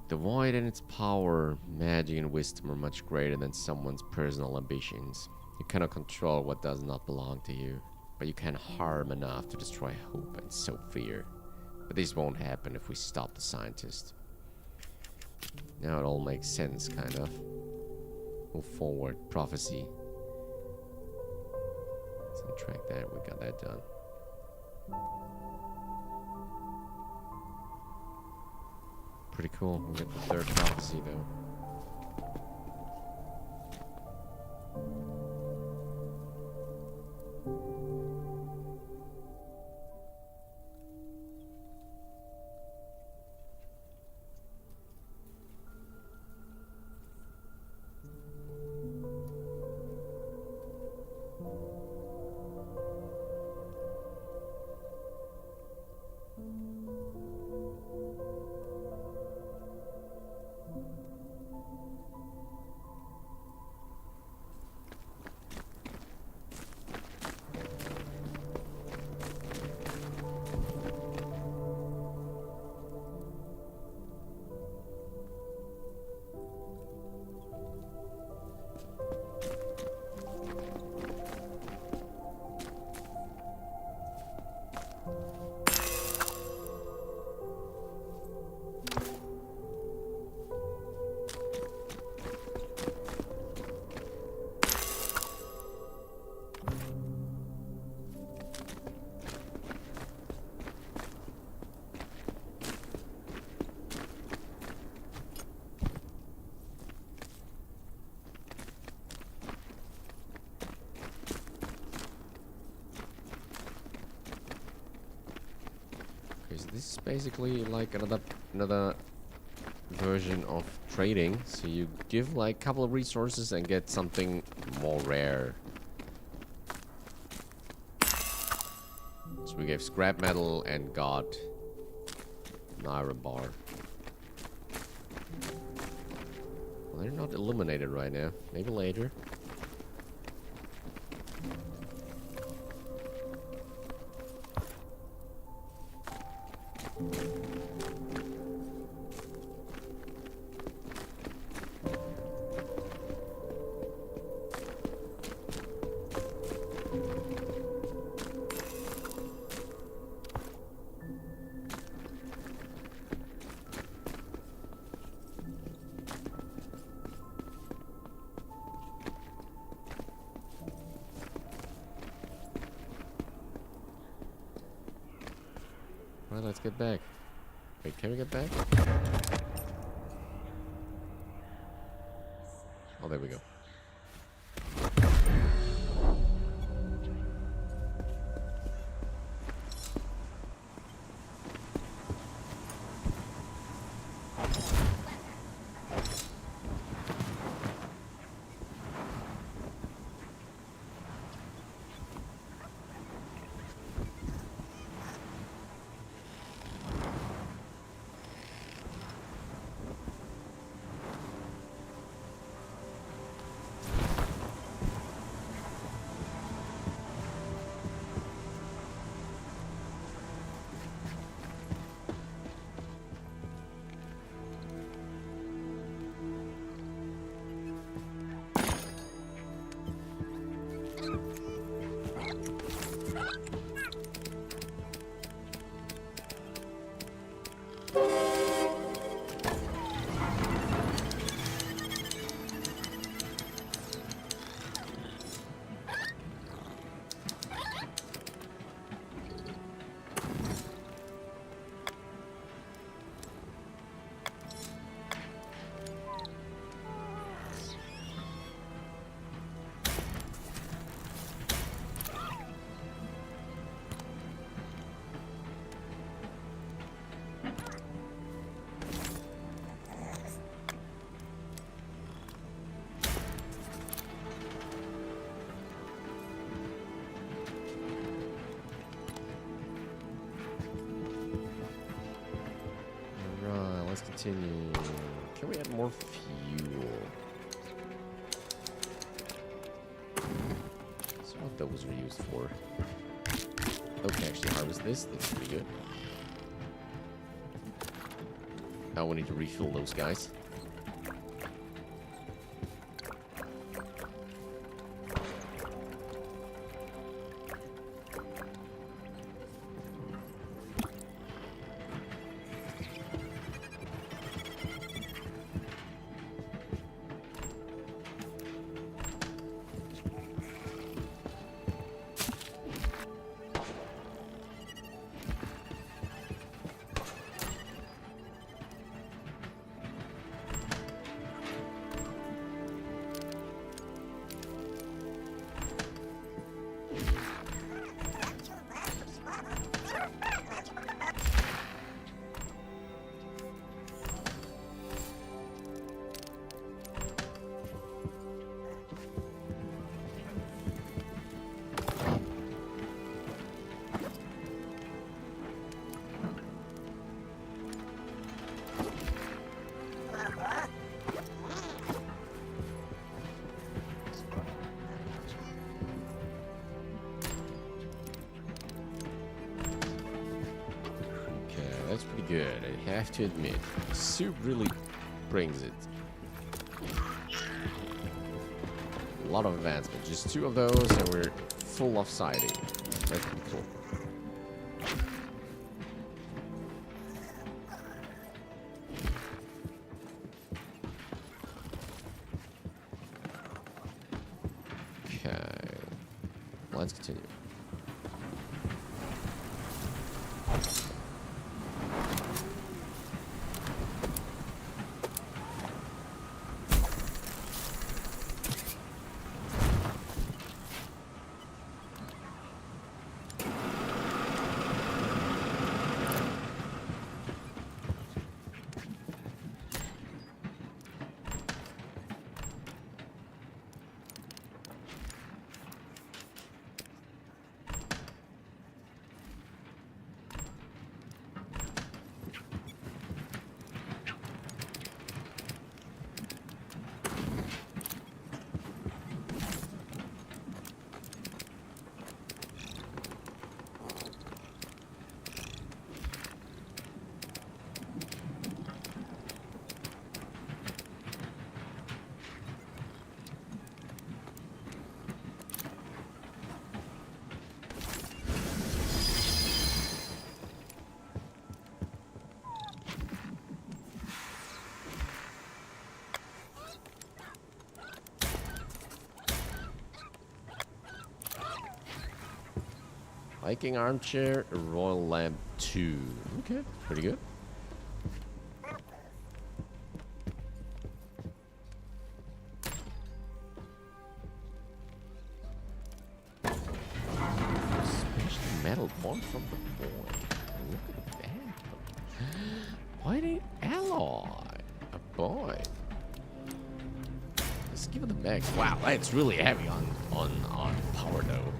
[SPEAKER 1] The void and its power, magic, and wisdom are much greater than someone's personal ambitions. You cannot control what does not belong to you, but you can harm enough to destroy hope and sow fear. But this won't happen if we stop the scientist. Now it all makes sense, kind of. Move forward, Prohpecy. Let's untrack that, we got that done. Pretty cool, we got the third Prohpecy though. So this is basically like another version of trading. So you give like a couple of resources and get something more rare. So we gave scrap metal and got an iron bar. Well, they're not illuminated right now. Maybe later. Well, let's get back. Wait, can we get back? Oh, there we go. Let's continue. Can we add more fuel? So what those were used for? Okay, actually harvest this. That's pretty good. Now we need to refill those guys. That's pretty good, I have to admit. Soup really brings it. A lot of advancement. Just 2 of those and we're full of siding. That's pretty cool. Okay. Let's continue. Viking armchair, royal lamp 2. Okay, pretty good. Special metal bond from the boy. Look at that. White alloy. A boy. Let's give it the max. Wow, that's really heavy on power though.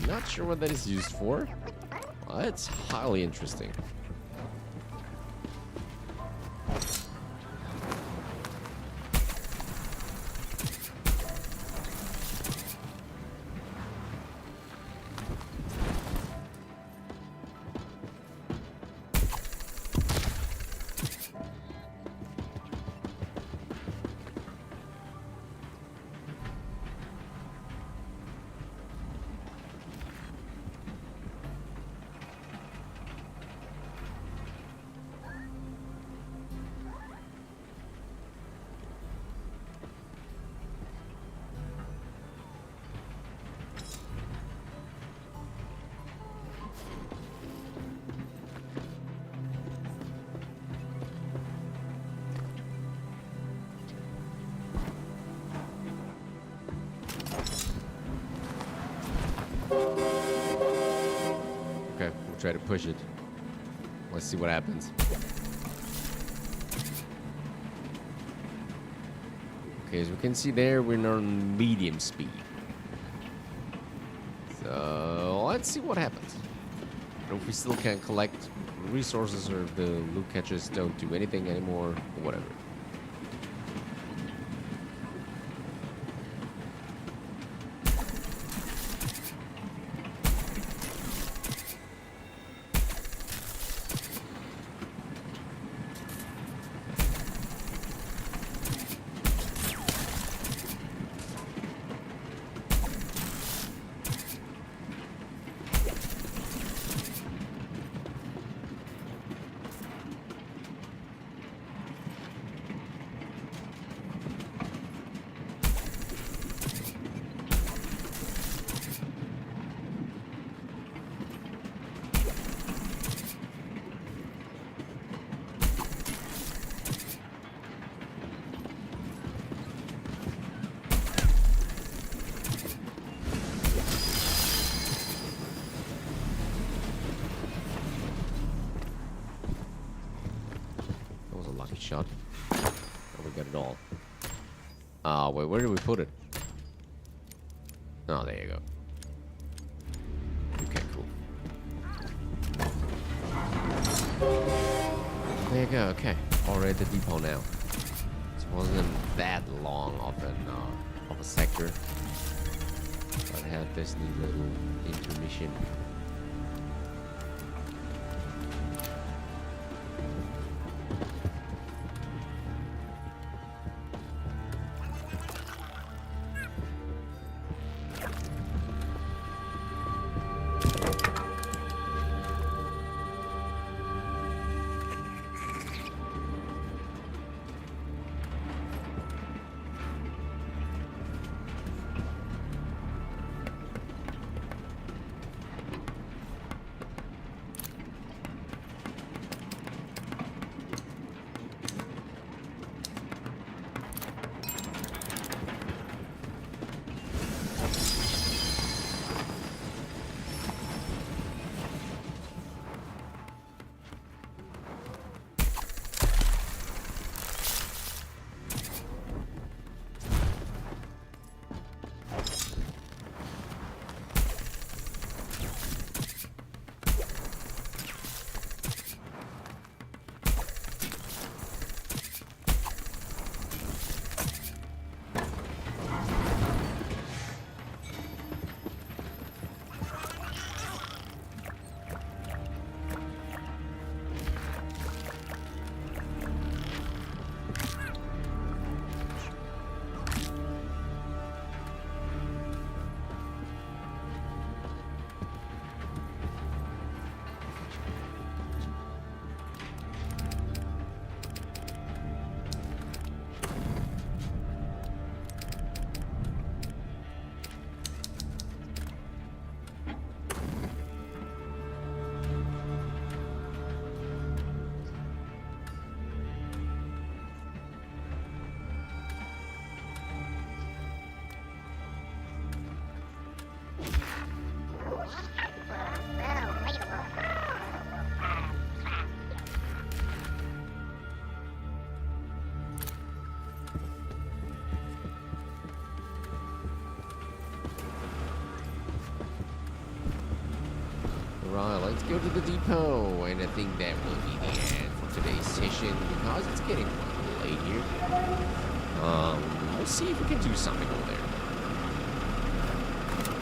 [SPEAKER 1] Not sure what that is used for. Well, that's highly interesting. Okay, we'll try to push it. Let's see what happens. Okay, as we can see there, we're on medium speed. So let's see what happens. If we still can collect resources or the loot catchers don't do anything anymore or whatever. Shot. Oh, we got it all. Wait, where did we put it? Oh, there you go. Okay, cool. There you go, okay. Already at the depot now. It wasn't that long of a sector. But it had this neat little intermission. Right, let's go to the depot, and I think that will be the end for today's session because it's getting quite late here. We'll see if we can do something over there.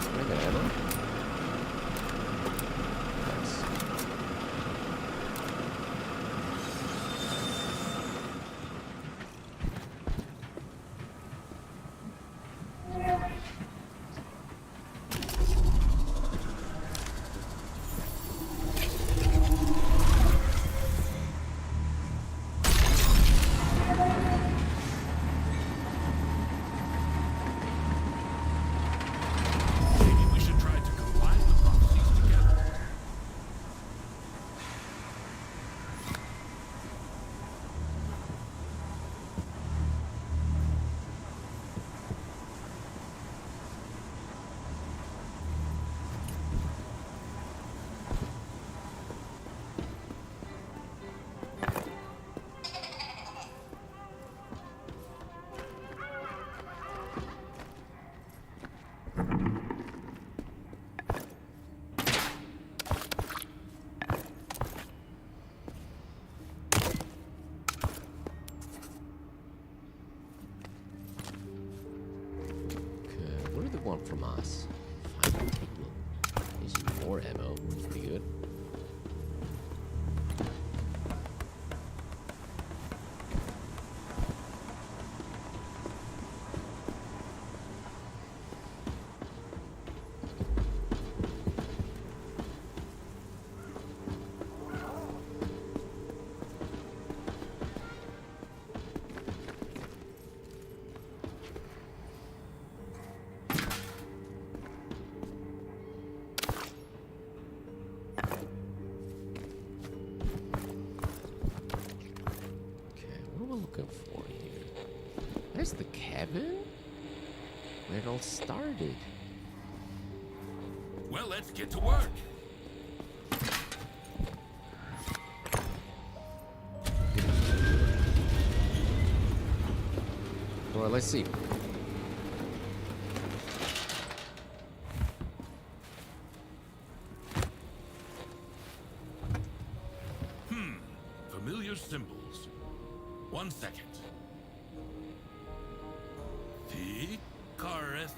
[SPEAKER 1] Can I get ammo? Nice. want from us? Final table. Gives you more ammo. Pretty good. For here. There's the cabin where it all started.
[SPEAKER 2] Well, let's get to work.
[SPEAKER 1] Well, let's see.
[SPEAKER 2] Familiar symbols. 1 second. Kareth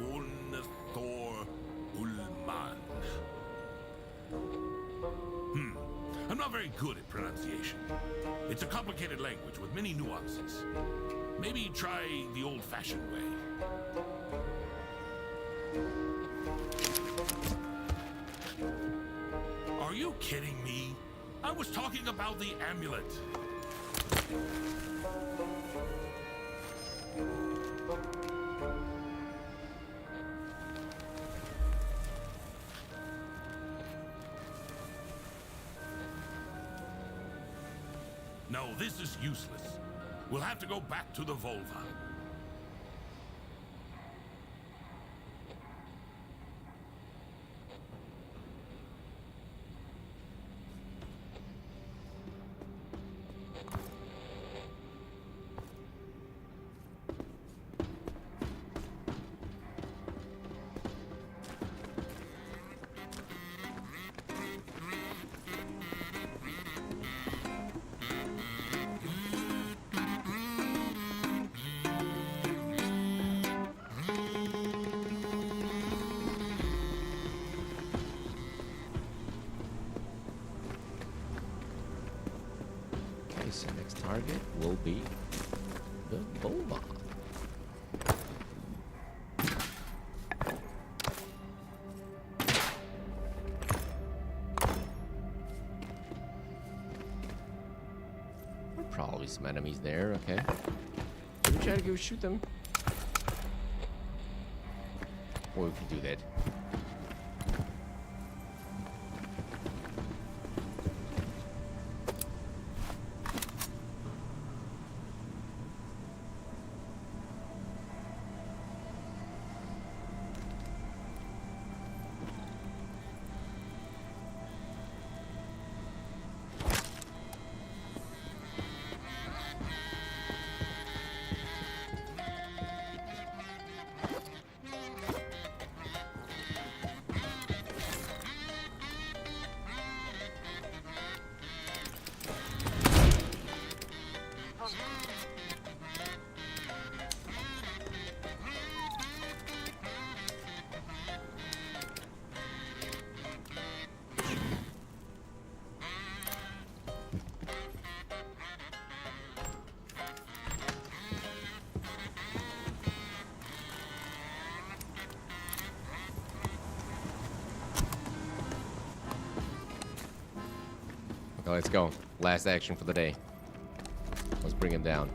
[SPEAKER 2] Mjolnithor Ullman. I'm not very good at pronunciation. It's a complicated language with many nuances. Maybe try the old-fashioned way. Are you kidding me? I was talking about the amulet. No, this is useless. We'll have to go back to the Volva.
[SPEAKER 1] So next target will be the Volva. Probably some enemies there, okay. Let me try to go shoot them. Or we can do that. Okay, let's go. Last action for the day. Let's bring him down.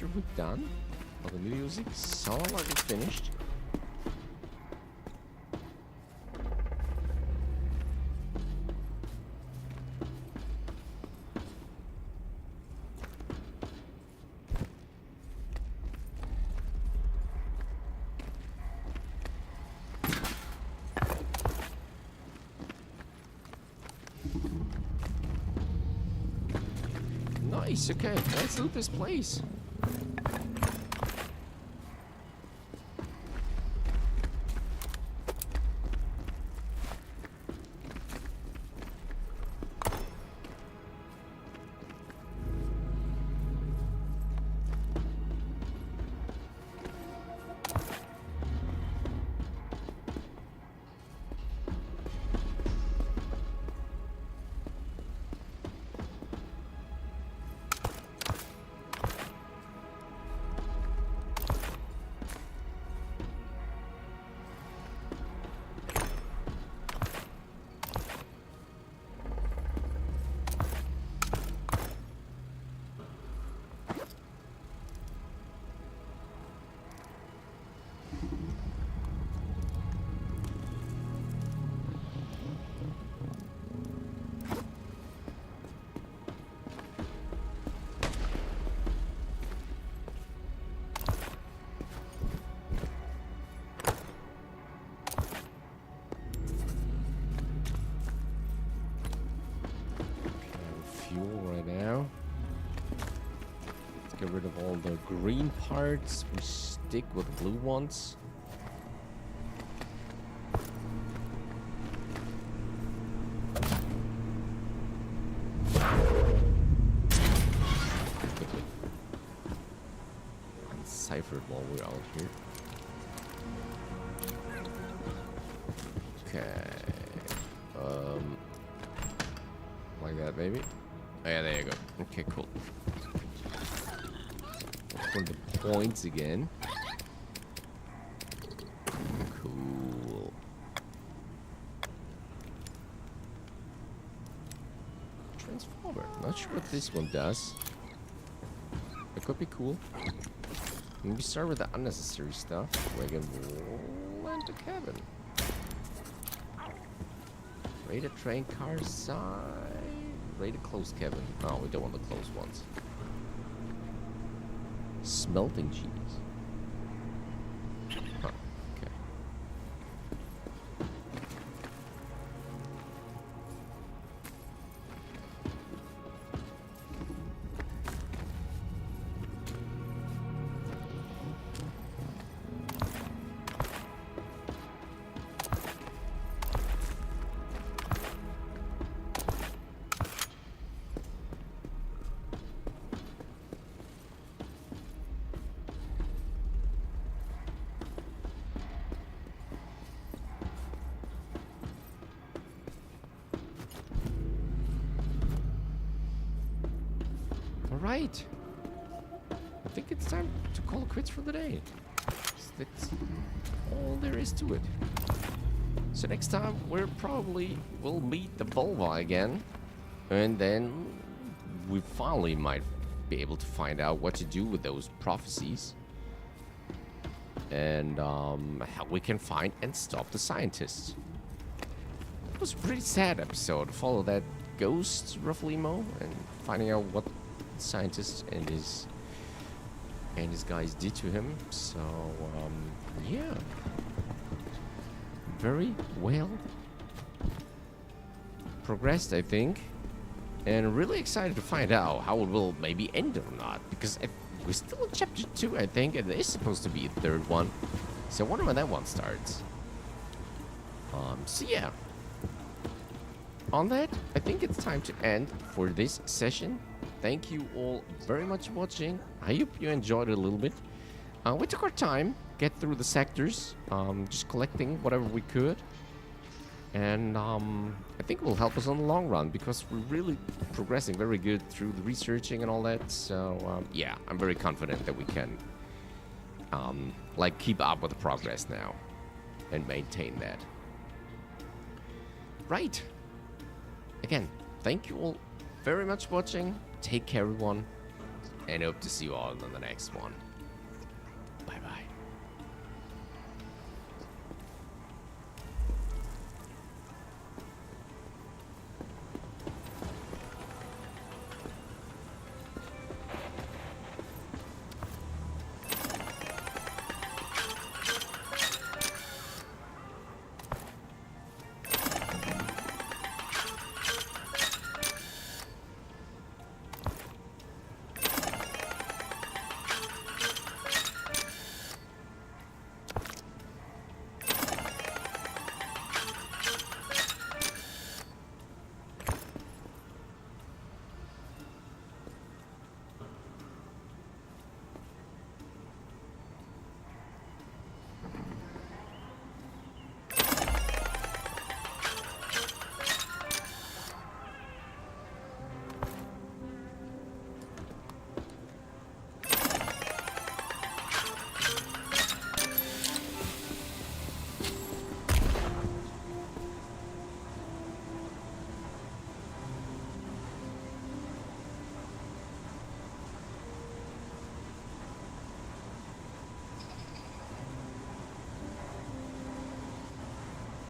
[SPEAKER 1] capture hook done. All the music somewhat already finished. Nice, okay, let's loot this place. Get rid of all the green parts. We stick with the blue ones. Quickly. Unciphered while we're out here. Okay. Like that, baby. Oh, yeah, there you go. Okay, cool. For the points again. Cool. Transformer. Not sure what this one does. It could be cool. Maybe start with the unnecessary stuff. Wagon land the cabin. Rate a train car side. Rate a closed cabin. Oh, we don't want the closed ones. Smelting cheese. Huh, okay. Right. I think it's time to call it quits for the day. That's all there is to it. So next time we'll meet the Volva again, and then we finally might be able to find out what to do with those prophecies, and how we can find and stop the scientists. It was a pretty sad episode. Follow that ghost Rofleemo and finding out what scientist and his guys did to him. So yeah, very well progressed, I think, and really excited to find out how it will maybe end or not, because we're still in chapter 2, I think, and there's supposed to be a third one, so I wonder when that one starts. So yeah, on that, I think it's time to end for this session. Thank you all very much for watching. I hope you enjoyed it a little bit. We took our time, get through the sectors, just collecting whatever we could. And I think it will help us on the long run, because we're really progressing very good through the researching and all that. So yeah, I'm very confident that we can like keep up with the progress now and maintain that. Right. Again, thank you all very much for watching. Take care, everyone, and hope to see you all on the next one.